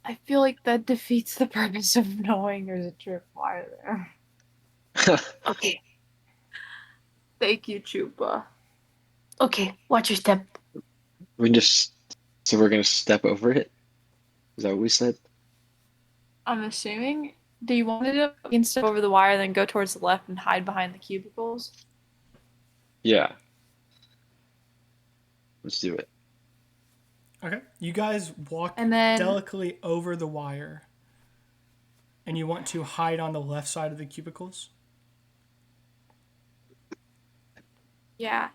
I feel like that defeats the purpose of knowing there's a tripwire there. Okay. Thank you, Chupa. Okay, watch your step. We just so we're gonna step over it. Is that what we said? I'm assuming. Do you want to do it? We can step over the wire, then go towards the left and hide behind the cubicles. Yeah. Let's do it. Okay. You guys walk And then delicately over the wire. And you want to hide on the left side of the cubicles? yeah.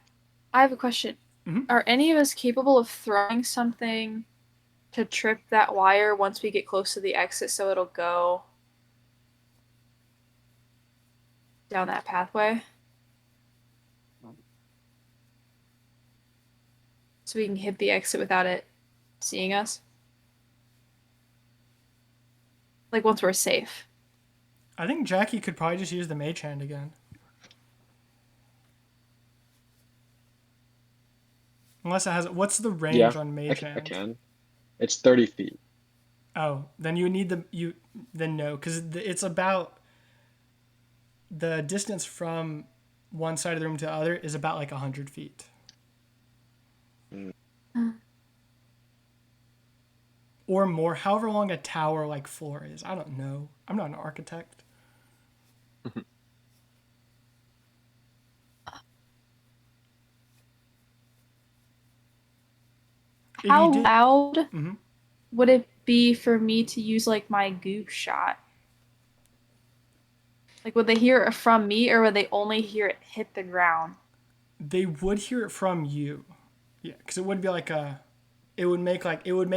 I have a question. Mhm. Are any of us capable of throwing something to trip that wire once we get close to the exit so it'll go down that pathway? So we can hit the exit without it seeing us? Like once we're safe. I think Jackie could probably just use the mage hand again. Unless it has... What's the range on mage I hand? can. It's 30 feet. Oh, then you need the... Then no, because it's about... The distance from one side of the room to the other is about like 100 feet. Or more, however long a tower like floor is. I don't know. I'm not an architect. How loud Mhm. would it be for me to use like my goop shot? Like would they hear it from me or would they only hear it hit the ground? They would hear it from you. Yeah, because it would be like a... It would make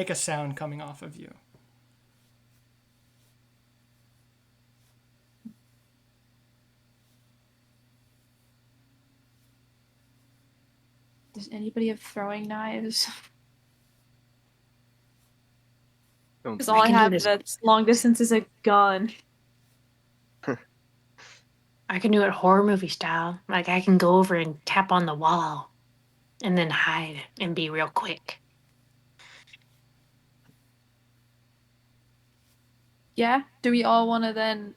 a sound coming off of you. Does anybody have throwing knives? Don't Because think all I can do have this. that's long distance is a gun. I can do it horror movie style. Like I can go over and tap on the wall and then hide and be real quick. Yeah. Do we all want to then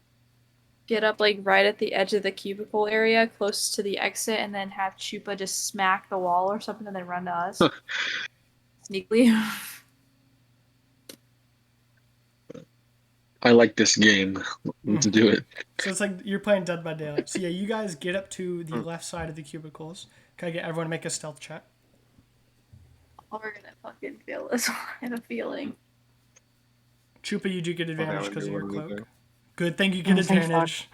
get up like right at the edge of the cubicle area, close to the exit, and then have Chupa just smack the wall or something, and then run to us sneakily? I like this game. Let's do it. So it's like you're playing Dead by Daylight. So yeah, you guys get up to the left side of the cubicles. Can I get everyone to make a stealth check? Oh, we're gonna fucking fail this. I have a feeling. Chupa, you do get advantage Okay, because of what your do we cloak. do? Good thing you get Oh, thank advantage.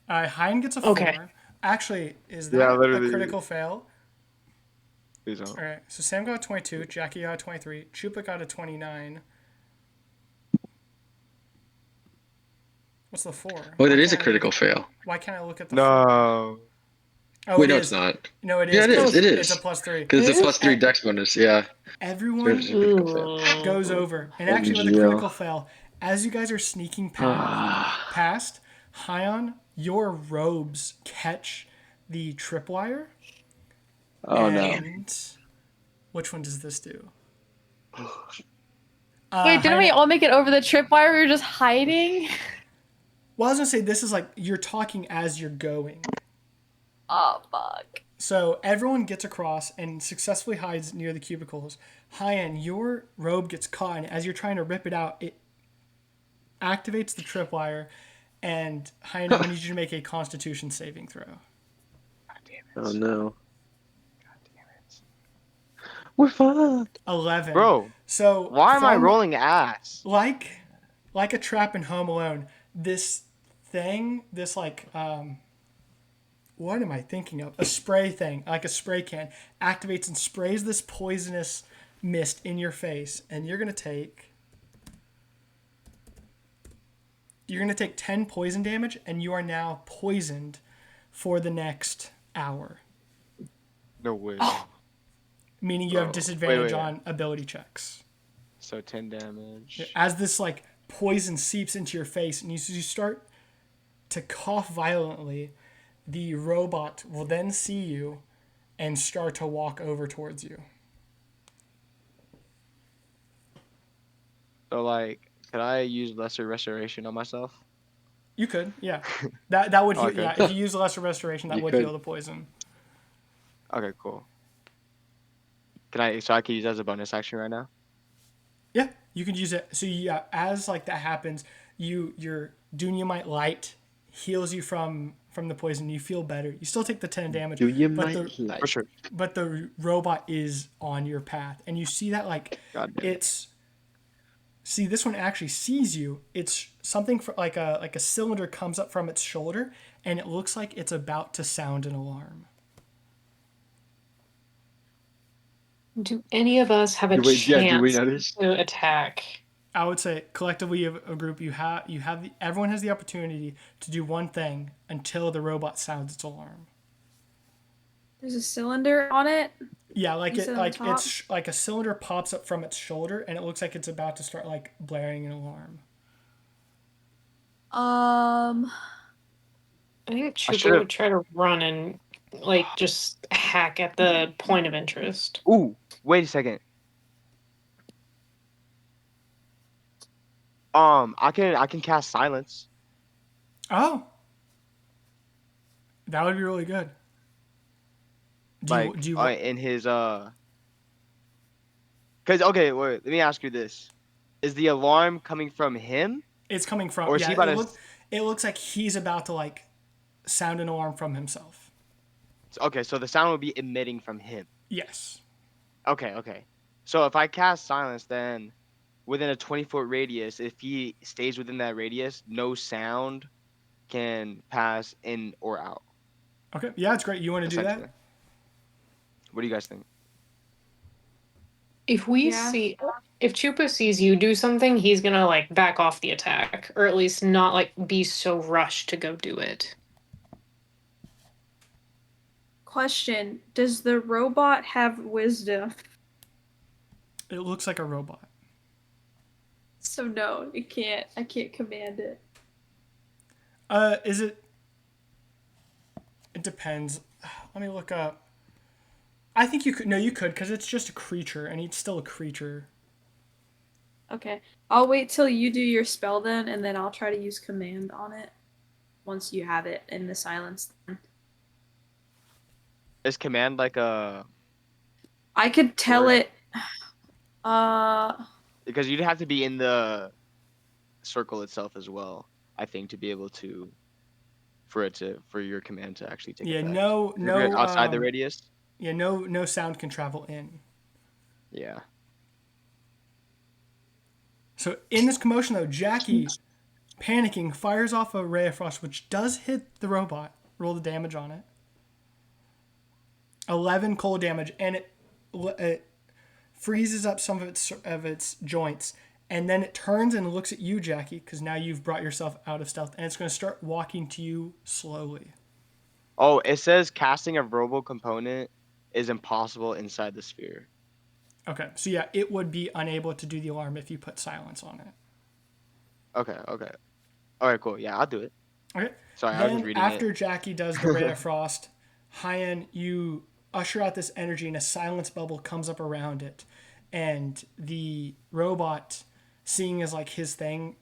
Hayyan gets a 4. Okay. Actually, is Yeah, that a literally. critical fail? Please don't. All right, so Sam got a 22, Jackie got a 23, Chupa got a 29. What's the 4? Oh, Why that is a can't I critical look, fail. why can't I look at the 4? No. Oh, Wait, it no, is. it's not. No, it is. Yeah, it is. 'cause It It's a is. +3. Because it's a Is +3 it? dex bonus. Yeah. Everyone It's a critical fail. goes over. And Oh, actually, with a Gio. critical fail, as you guys are sneaking Ah. past, Hayyan, your robes catch the tripwire. Oh, no. And which one does this do? Wait, didn't we Hayyan, all make it over the tripwire? We were just hiding. well, I was going to say, this is like you're talking as you're going. Oh fuck. So everyone gets across and successfully hides near the cubicles. Hayyan, your robe gets caught, and as you're trying to rip it out, it activates the tripwire. And Hayyan, I'm going to need you to make a Constitution saving throw. God damn it. Oh, no. God damn it. We're fine. 11. Bro, So why am I from- rolling ass? like a trap in Home Alone? This thing, this like what am I thinking of? A spray thing, like a spray can, activates and sprays this poisonous mist in your face, and you're gonna take 10 poison damage, and you are now poisoned for the next hour, No way. meaning you have Oh, disadvantage wait. on ability checks. So 10 damage. As this like poison seeps into your face and you start to cough violently, the robot will then see you and start to walk over towards you. So like, could I use lesser restoration on myself? You could, yeah. That would heal. Okay. Yeah, if you use lesser restoration, that You would could. heal the poison. Okay, cool. So I can use that as a bonus action right now? Yeah, you could use it. So yeah, as like that happens, your Dunamite light heals you from the poison. You feel better. You still take the 10 damage. Do you but might the like? For sure. but the robot is on your path, and you see that like God damn. it's. See, this one actually sees you. It's something for like a cylinder comes up from its shoulder, and it looks like it's about to sound an alarm. Do any of us have a Do we chance notice? to attack? I would say collectively, a group, everyone has the opportunity to do one thing until the robot sounds its alarm. There's a cylinder on it. Yeah, like You it said on like top? it's like a cylinder pops up from its shoulder, and it looks like it's about to start like blaring an alarm. Um, I think Chupa should've- would try to run and like just hack at the point of interest. Ooh, wait a second. I can cast silence. Oh, that would be really good. Like Do you in his Cause okay, wait. Let me ask you this: is the alarm coming from him? It's coming from. Or is Yeah, he about to? it looks like he's about to like sound an alarm from himself. Okay, so the sound will be emitting from him. Yes. Okay. So if I cast silence, then within a 20-foot radius, if he stays within that radius, no sound can pass in or out. Okay. Yeah, it's great. You want to do Essentially. that? What do you guys think? If we Yeah. see, if Chupa sees you do something, he's gonna like back off the attack, or at least not like be so rushed to go do it. question: does the robot have wisdom? It looks like a robot. So no, it can't. I can't command it. Is it? It depends. Let me look up. I think you could. No, you could, because it's just a creature, and it's still a creature. Okay, I'll wait till you do your spell then, and then I'll try to use command on it. Once you have it in the silence. Is command like a? I could tell Word. it. Because you'd have to be in the circle itself as well, I think, to be able to, for your command to actually take Yeah. effect. No. If you're No. outside the radius. Yeah. No sound can travel in. Yeah. So in this commotion, though, Jackie, panicking, fires off a ray of frost, which does hit the robot. Roll the damage on it. 11 cold damage, and it freezes up some of its joints, and then it turns and looks at you, Jackie, because now you've brought yourself out of stealth, and it's going to start walking to you slowly. Oh, it says casting a verbal component is impossible inside the sphere. Okay, so yeah, it would be unable to do the alarm if you put silence on it. Okay. All right, cool. Yeah, I'll do it. Okay. Sorry, I was Then just reading after it. Jackie does the ray of frost, Hayyan, you usher out this energy, and a silence bubble comes up around it, and the robot, seeing as like his thing,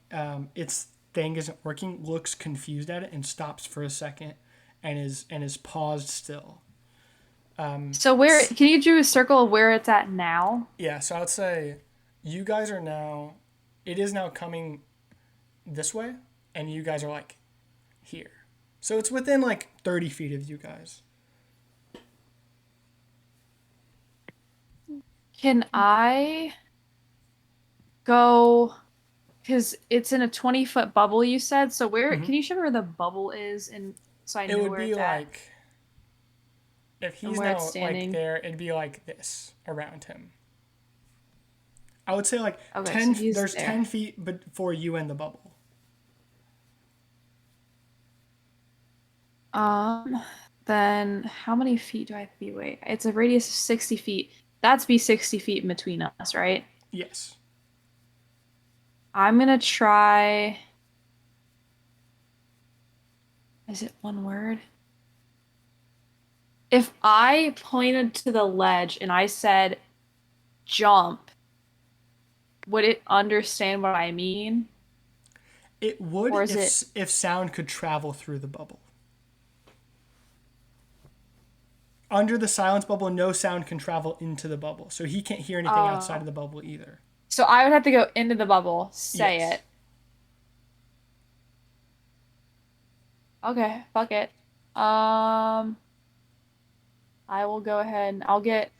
its thing isn't working, looks confused at it and stops for a second, and is paused still. So where can you do a circle of where it's at now? Yeah, so I would say you guys are now, it is now coming this way, and you guys are like here. So it's within like 30 feet of you guys. Can I go? Because it's in a 20-foot bubble, you said. So where can you show me where the bubble is, and so I It know would where be it's at? like, if And he's where now it's like standing. there, it'd be like this around him. I would say like Okay, 10. so he's There's there. 10 feet before you and the bubble. Then how many feet do I have to be away? It's a radius of 60 feet. That's be 60 feet in between us, right? Yes. I'm gonna try. Is it one word? If I pointed to the ledge and I said jump, would it understand what I mean? It would Or is it? if sound could travel through the bubble. Under the silence bubble, no sound can travel into the bubble, so he can't hear anything outside of the bubble either. So I would have to go into the bubble, say Yes. it. Okay, fuck it. I will go ahead and I'll get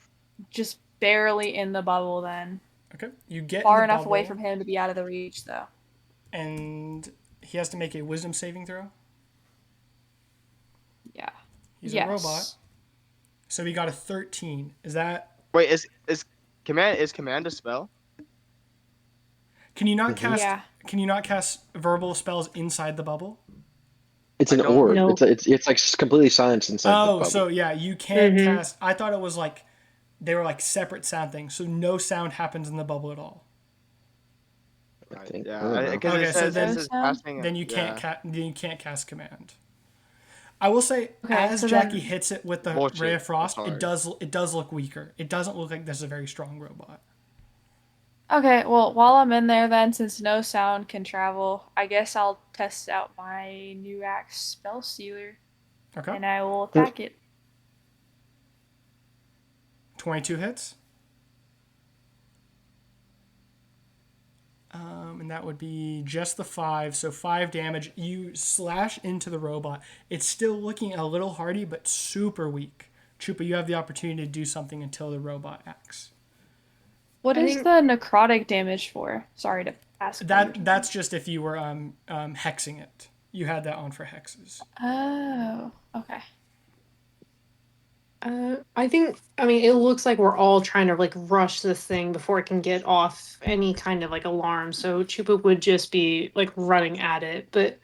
just barely in the bubble then. Okay. You get in Far the enough bubble, away from him to be out of the reach, though. and he has to make a wisdom saving throw. Yeah. He's a robot, so he got a 13. Is that? Wait, is command a spell? Can you not cast? Yeah. Can you not cast verbal spells inside the bubble? It's I an don't- orb. No. It's like completely silenced inside the Oh, bubble. so yeah, you can't Mhm. cast. I thought it was like they were like separate sound things, so no sound happens in the bubble at all. I think. Yeah, I don't know. because Okay, it so says then- this is Sound? casting. Then you yeah. can't cast command. I will say, Okay, as so Jackie then- hits it with the Bullshit. ray of frost, That's it does look weaker. It doesn't look like this is a very strong robot. Okay, well, while I'm in there then, since no sound can travel, I guess I'll test out my new axe spell sealer, Okay, and I will attack it. 22 hits. And that would be just the 5, so 5 damage. You slash into the robot. It's still looking a little hardy, but super weak. Chupa, you have the opportunity to do something until the robot acts. What I is think- the necrotic damage for? Sorry to ask. That's just if you were hexing it. You had that on for hexes. Oh, okay. I think, I mean, it looks like we're all trying to like rush this thing before it can get off any kind of like alarm. So Chupa would just be like running at it. But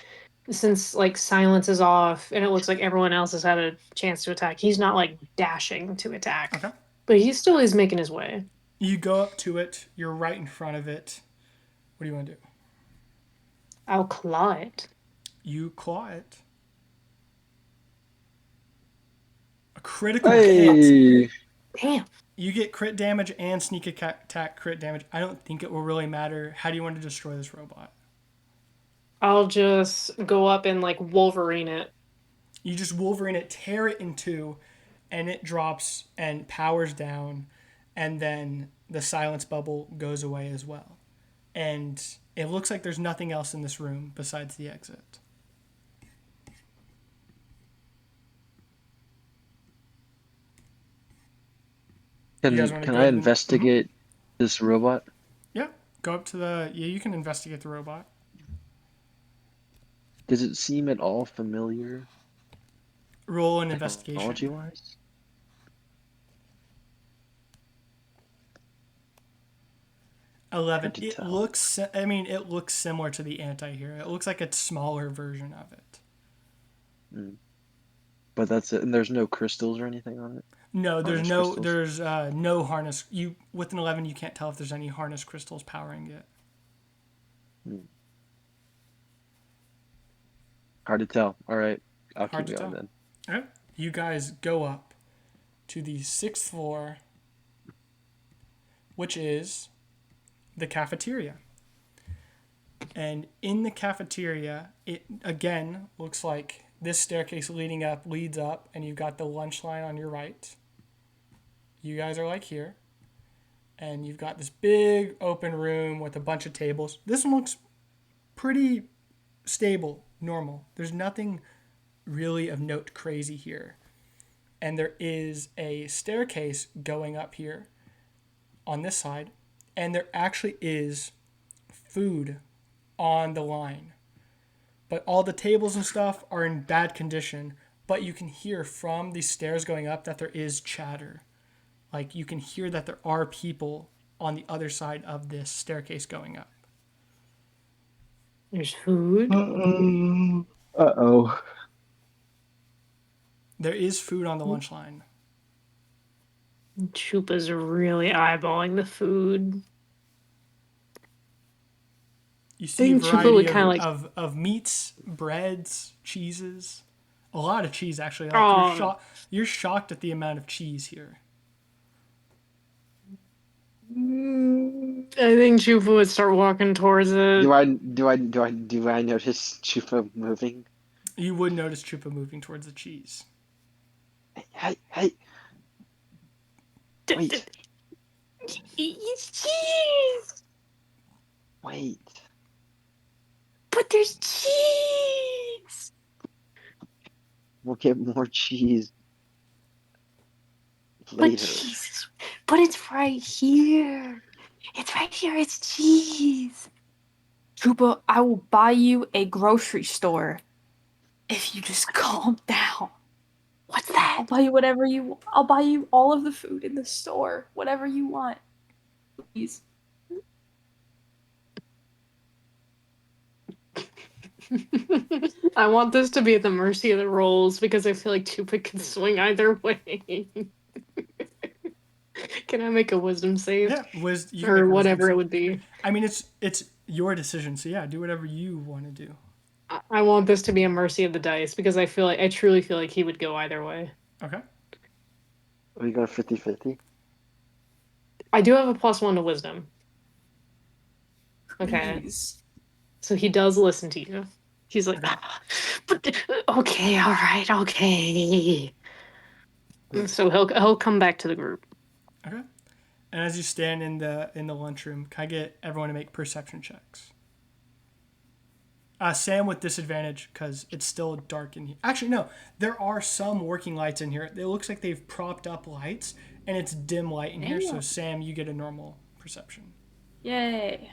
since like silence is off and it looks like everyone else has had a chance to attack, he's not like dashing to attack. Okay. But he still is making his way. You go up to it. You're right in front of it. What do you want to do? I'll claw it. You claw it. A critical hit. Hey, Damn. You get crit damage and sneak attack crit damage. I don't think it will really matter. How do you want to destroy this robot? I'll just go up and like Wolverine it. You just Wolverine it, tear it in two, and it drops and powers down, and then the silence bubble goes away as well. And it looks like there's nothing else in this room besides the exit. You guys wanna can go I to the- investigate this robot? Yeah, go up to the. Yeah, you can investigate the robot. Does it seem at all familiar, Roll an investigation. technology-wise? 11. Hard to It tell. looks. I mean, it looks similar to the anti-hero. It looks like a smaller version of it. But that's it. And there's no crystals or anything on it? No, there's Harness no. crystals? There's no harness. You with an 11, you can't tell if there's any harness crystals powering it. Hard to tell. All right. I'll Hard keep to going tell. then. All right. You guys go up to the 6th floor, which is the cafeteria. And in the cafeteria, it again looks like this staircase leads up, and you've got the lunch line on your right. You guys are like here. And you've got this big open room with a bunch of tables. This one looks pretty stable, normal. There's nothing really of note crazy here. And there is a staircase going up here on this side. And there actually is food on the line. But all the tables and stuff are in bad condition. But you can hear from these stairs going up that there is chatter. Like, you can hear that there are people on the other side of this staircase going up. There's food. Uh-oh. There is food on the lunch line. Chupa's really eyeballing the food. You see a think Chupa variety would kinda like- of meats, breads, cheeses. A lot of cheese, actually. Like, Oh. you're shocked at the amount of cheese here. I think Chupa would start walking towards it. Do I notice Chupa moving? You would notice Chupa moving towards the cheese. Hey, wait, It's cheese! wait. But there's cheese! We'll get more cheese But later. Jesus, but it's right here. It's right here. It's cheese. Chupa, I will buy you a grocery store if you just calm down. What's that? I'll buy you whatever you want. I'll buy you all of the food in the store, whatever you want. Please. I want this to be at the mercy of the rolls because I feel like Chupa can swing either way. Can I make a wisdom save? Yeah, you can make Or a wisdom whatever save. it would be. I mean, it's your decision, so yeah, do whatever you want to do. I want this to be a mercy of the dice because I truly feel like he would go either way. Okay. We got 50-50. I do have a +1 to wisdom. Okay. Please. So he does listen to you. He's like, okay, all right, okay. So he'll come back to the group. Okay. And as you stand in the lunchroom, can I get everyone to make perception checks? Sam with disadvantage because it's still dark in here. Actually, no. There are some working lights in here. It looks like they've propped up lights, and it's dim light in here. So Sam, you get a normal perception. Yay.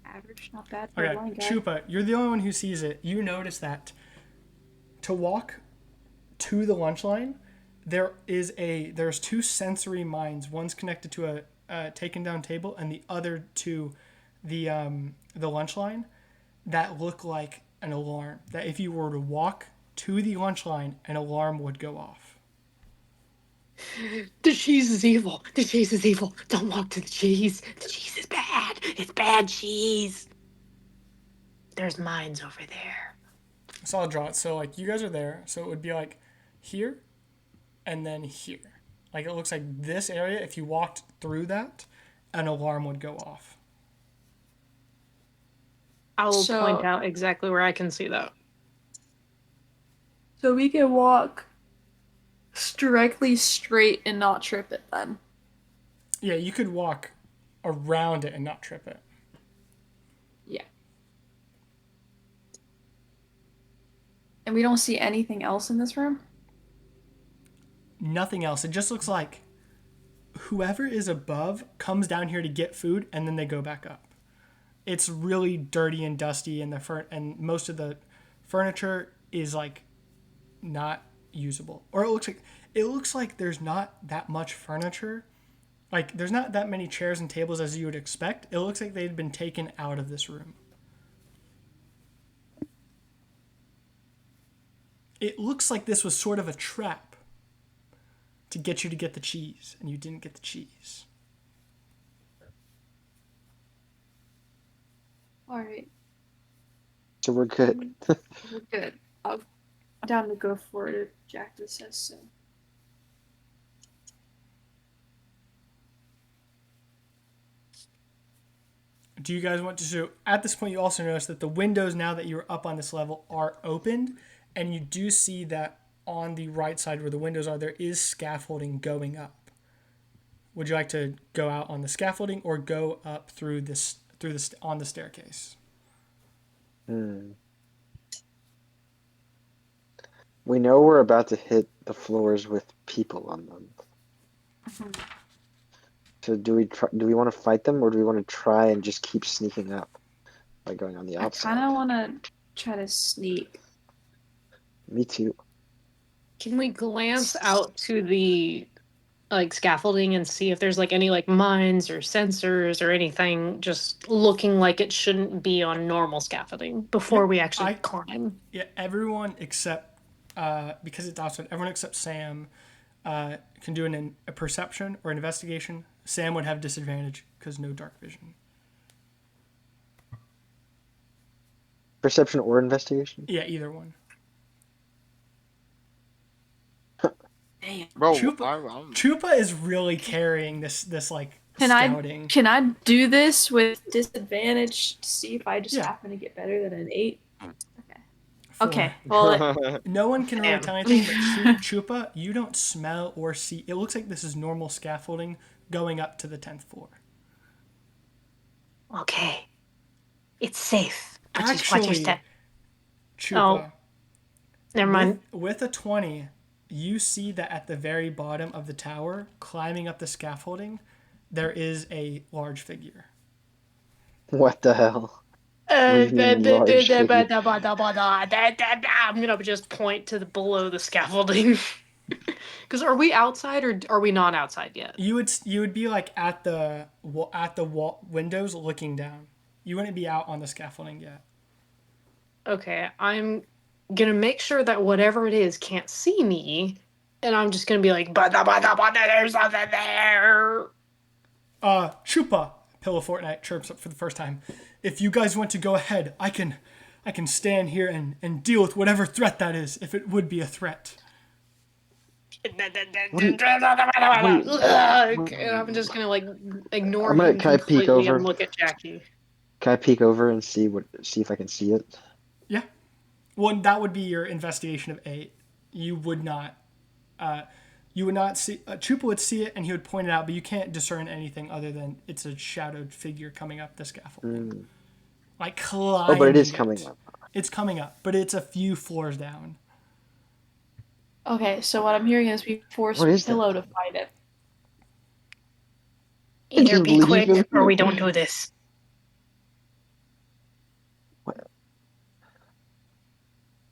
Average, not bad for a Okay, blind guy. Chupa, you're the only one who sees it. You notice that to walk to the lunch line, there's two sensory mines. One's connected to a taken down table, and the other to the lunch line that look like an alarm. That if you were to walk to the lunch line, an alarm would go off. The cheese is evil. The cheese is evil. Don't walk to the cheese. The cheese is bad. It's bad cheese. There's mines over there. So I'll draw it. So like you guys are there, so it would be like here and then here. Like it looks like this area, if you walked through that, an alarm would go off. I will So- point out exactly where I can see that. So we can walk directly straight and not trip it then. Yeah, you could walk around it and not trip it. Yeah. And we don't see anything else in this room? Nothing else. It just looks like whoever is above comes down here to get food and then they go back up. It's really dirty and dusty, and and most of the furniture is like not usable, or it looks like there's not that much furniture. Like there's not that many chairs and tables as you would expect. It looks like they'd been taken out of this room. It looks like this was sort of a trap to get you to get the cheese, and you didn't get the cheese. All right, So we're good. we're good. I'm down to go for it if Jack says so. Do you guys want to? So at this point, you also notice that the windows, now that you're up on this level, are opened, and you do see that on the right side where the windows are, there is scaffolding going up. Would you like to go out on the scaffolding or go up on the staircase? We know we're about to hit the floors with people on them. So do we want to fight them, or do we want to try and just keep sneaking up by going on the I outside? kind of want to try to sneak. Me too. Can we glance out to the like scaffolding and see if there's like any like mines or sensors or anything just looking like it shouldn't be on normal scaffolding before Yep, we actually I- climb? Yeah, everyone except because it's outside, everyone except Sam can do a perception or investigation. Sam would have disadvantage because no dark vision. Perception or investigation? Yeah, either one. Damn. Bro, Chupa is really carrying this like Can scouting. I do this with disadvantage to see if I just Yeah. happen to get better than an 8? For- Okay. Well, No one can really Damn. tell anything, but Chupa, you don't smell or see. It looks like this is normal scaffolding going up to the 10th floor. Okay. It's safe. Watch your Actually, step. Chupa, Never mind. with a 20, you see that at the very bottom of the tower, climbing up the scaffolding, there is a large figure. What the hell? What do you mean large figure? I'm gonna just point to the below the scaffolding. Because are we outside or are we not outside yet? You would be like at the wall windows looking down. You wouldn't be out on the scaffolding yet. Okay, I'm gonna make sure that whatever it is can't see me, and I'm just gonna be like, there's something there. Chupa, Pillow Fortnite chirps up for the first time. If you guys want to go ahead, I can stand here and deal with whatever threat that is, if it would be a threat. And I'm just gonna like ignore him can I peek completely over? and look at Jackie. Can I peek over and see if I can see it? Yeah. Well, that would be your investigation of 8. You would not see. Chupa would see it and he would point it out, but you can't discern anything other than it's a shadowed figure coming up the scaffold. Like climbing. Oh, but it is coming up. It's coming up, but it's a few floors down. okay, so what I'm hearing is we force What is Pillow to fight it. Either be Leave quick him. or we don't do this. What?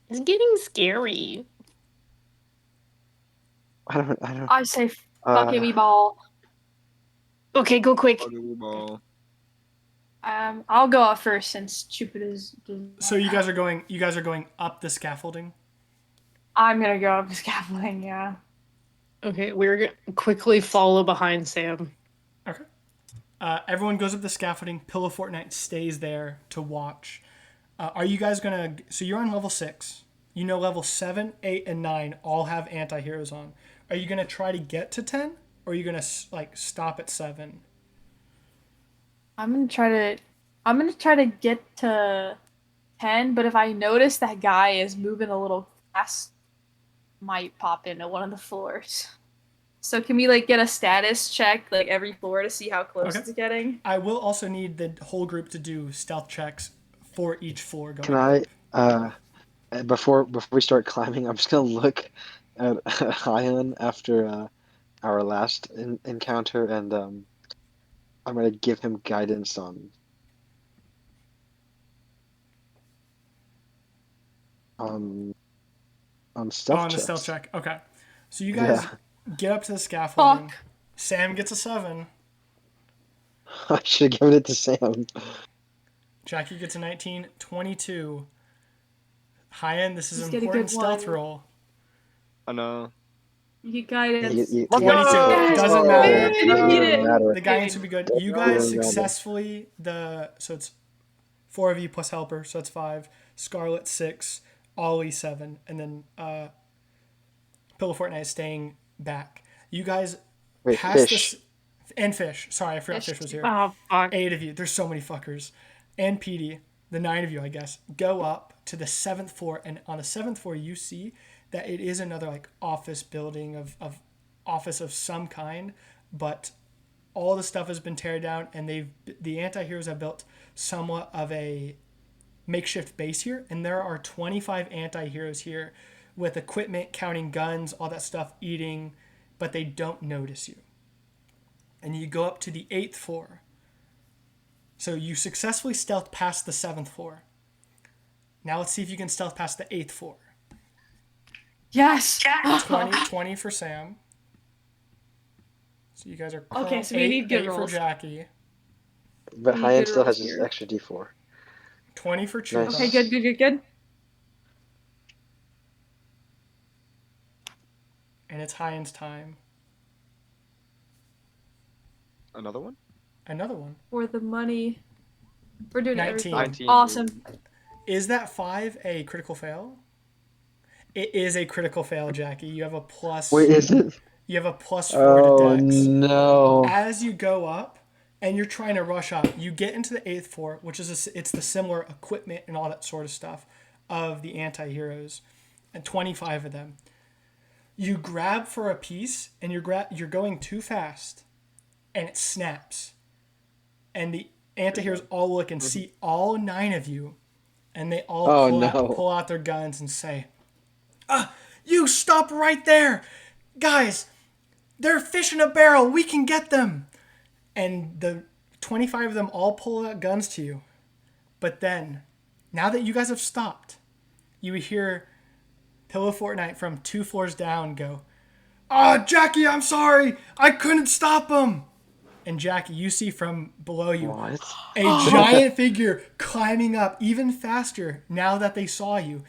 It's getting scary. I don't. I say fuck it, we ball. Okay, go quick. I'll go out first since Jupiter's. So you guys are going up the scaffolding? I'm gonna go up the scaffolding. Yeah. Okay, we're gonna quickly follow behind Sam. Okay. Everyone goes up the scaffolding. Pillow Fortnite stays there to watch. Are you guys gonna? So you're on level 6. You know level 7, 8, and 9 all have anti-heroes on. Are you gonna try to get to 10, or are you gonna like stop at 7? I'm gonna try to get to 10, but if I notice that guy is moving a little fast, might pop into one of the floors. So can we like get a status check like every floor to see how close Okay. it's getting? I will also need the whole group to do stealth checks for each floor. Going Can up. I? Before we start climbing, I'm just gonna look at Hayyan after our last encounter, and I'm gonna give him guidance on Stealth On the checks. stealth check. Okay. So you guys get up to the scaffolding. Sam gets a 7. I should have given it to Sam. Jackie gets a 19. 22. Hayyan, this is Just an get a important good stealth one. roll. Oh no. You get guidance. 22. Yes! Doesn't matter. I didn't need it. The guidance would be good. You guys successfully so it's 4 of you plus helper, so that's 5. Scarlet 6, Ollie 7, and then Pillow Fortnite is staying back. You guys pass this and Fish. Sorry, I forgot Fish was here. Oh, fuck. 8 of you. There's so many fuckers. And PD, the 9 of you, I guess, go up to the 7th floor, and on the 7th floor you see that it is another like office building of office of some kind, but all the stuff has been teared down, and the anti-heroes have built somewhat of a makeshift base here, and there are 25 anti-heroes here with equipment, counting guns, all that stuff, eating, but they don't notice you. And you go up to the 8th floor. So you successfully stealth past the 7th floor. Now let's see if you can stealth past the 8th floor. Yes! 20 for Sam. So you guys are Okay, so we need good 8 for rolls. Jackie. But We need Hayyan good still has rolls his here. extra D4. 20 for Chupa. Nice. Okay, good. And it's Hayyan's time. Another one? Another one. For the money. We're doing 19. everything. 19. Awesome. Is that 5 a critical fail? It is a critical fail, Jackie. You have a plus. Wait, is it? You have a +4 to Dex. No. As you go up and you're trying to rush up, you get into the 8th floor, which is it's the similar equipment and all that sort of stuff of the anti-heroes, and 25 of them. You grab for a piece and you're going too fast, and it snaps, and the anti-heroes all look and see all 9 of you, and they all pull out their guns and say, "You stop right there, guys! They're fish in a barrel. We can get them." And the 25 of them all pull out guns to you. But then, now that you guys have stopped, you hear Pillow Fortnite from 2 floors down go, Jackie, I'm sorry. I couldn't stop them." And Jackie, you see from below you What? a giant figure climbing up even faster now that they saw you.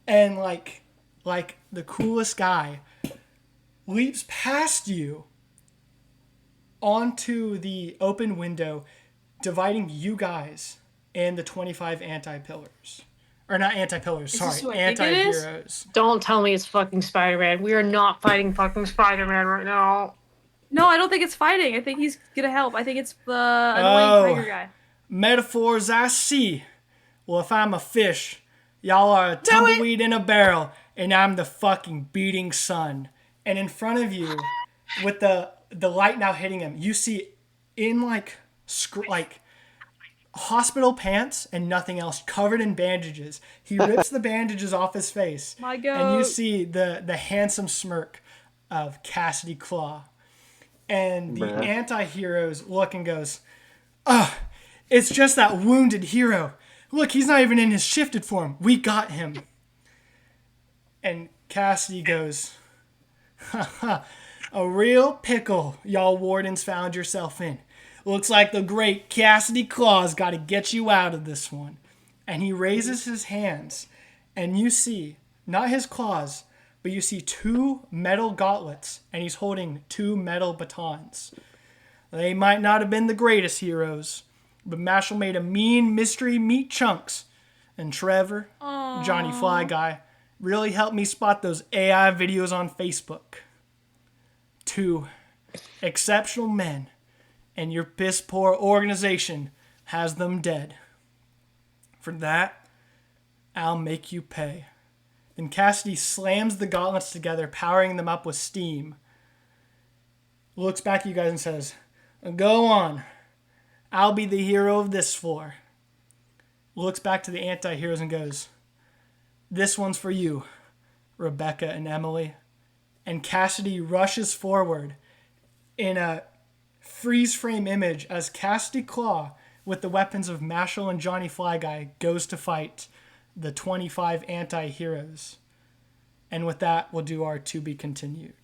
And like the coolest guy leaps past you onto the open window, dividing you guys and the 25 anti-pillars. Or not anti-pillars, Is this sorry, who I think it is? anti-heroes. Don't tell me it's fucking Spider-Man. We are not fighting fucking Spider-Man right now. No, I don't think it's fighting. I think he's gonna help. I think it's the annoying tiger guy. Metaphors I see. Well, if I'm a fish, y'all are a tumbleweed in a barrel, and I'm the fucking beating sun. And in front of you, with the light now hitting him, you see in like hospital pants and nothing else, covered in bandages. He rips the bandages off his face. My God. And you see the handsome smirk of Cassidy Claw. And the anti-heroes look and goes, it's just that wounded hero. Look, he's not even in his shifted form. We got him. And Cassidy goes, a real pickle y'all wardens found yourself in. Looks like the great Cassidy Claw's got to get you out of this one. And he raises his hands, and you see, not his claws, but you see 2 metal gauntlets, and he's holding 2 metal batons. They might not have been the greatest heroes, but Mashal made a mean mystery meat chunks. And Trevor, Johnny Fly Guy, really helped me spot those AI videos on Facebook. 2 exceptional men, and your piss poor organization has them dead. For that, I'll make you pay. Then Cassidy slams the gauntlets together, powering them up with steam. Looks back at you guys and says, "Go on. I'll be the hero of this floor." Looks back to the anti-heroes and goes, "This one's for you, Rebecca and Emily." And Cassidy rushes forward in a freeze frame image as Cassidy Claw, with the weapons of Mashal and Johnny Fly Guy, goes to fight the 25 anti-heroes. And with that, we'll do our to be continued.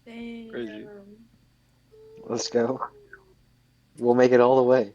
Crazy. Damn. Let's go. We'll make it all the way.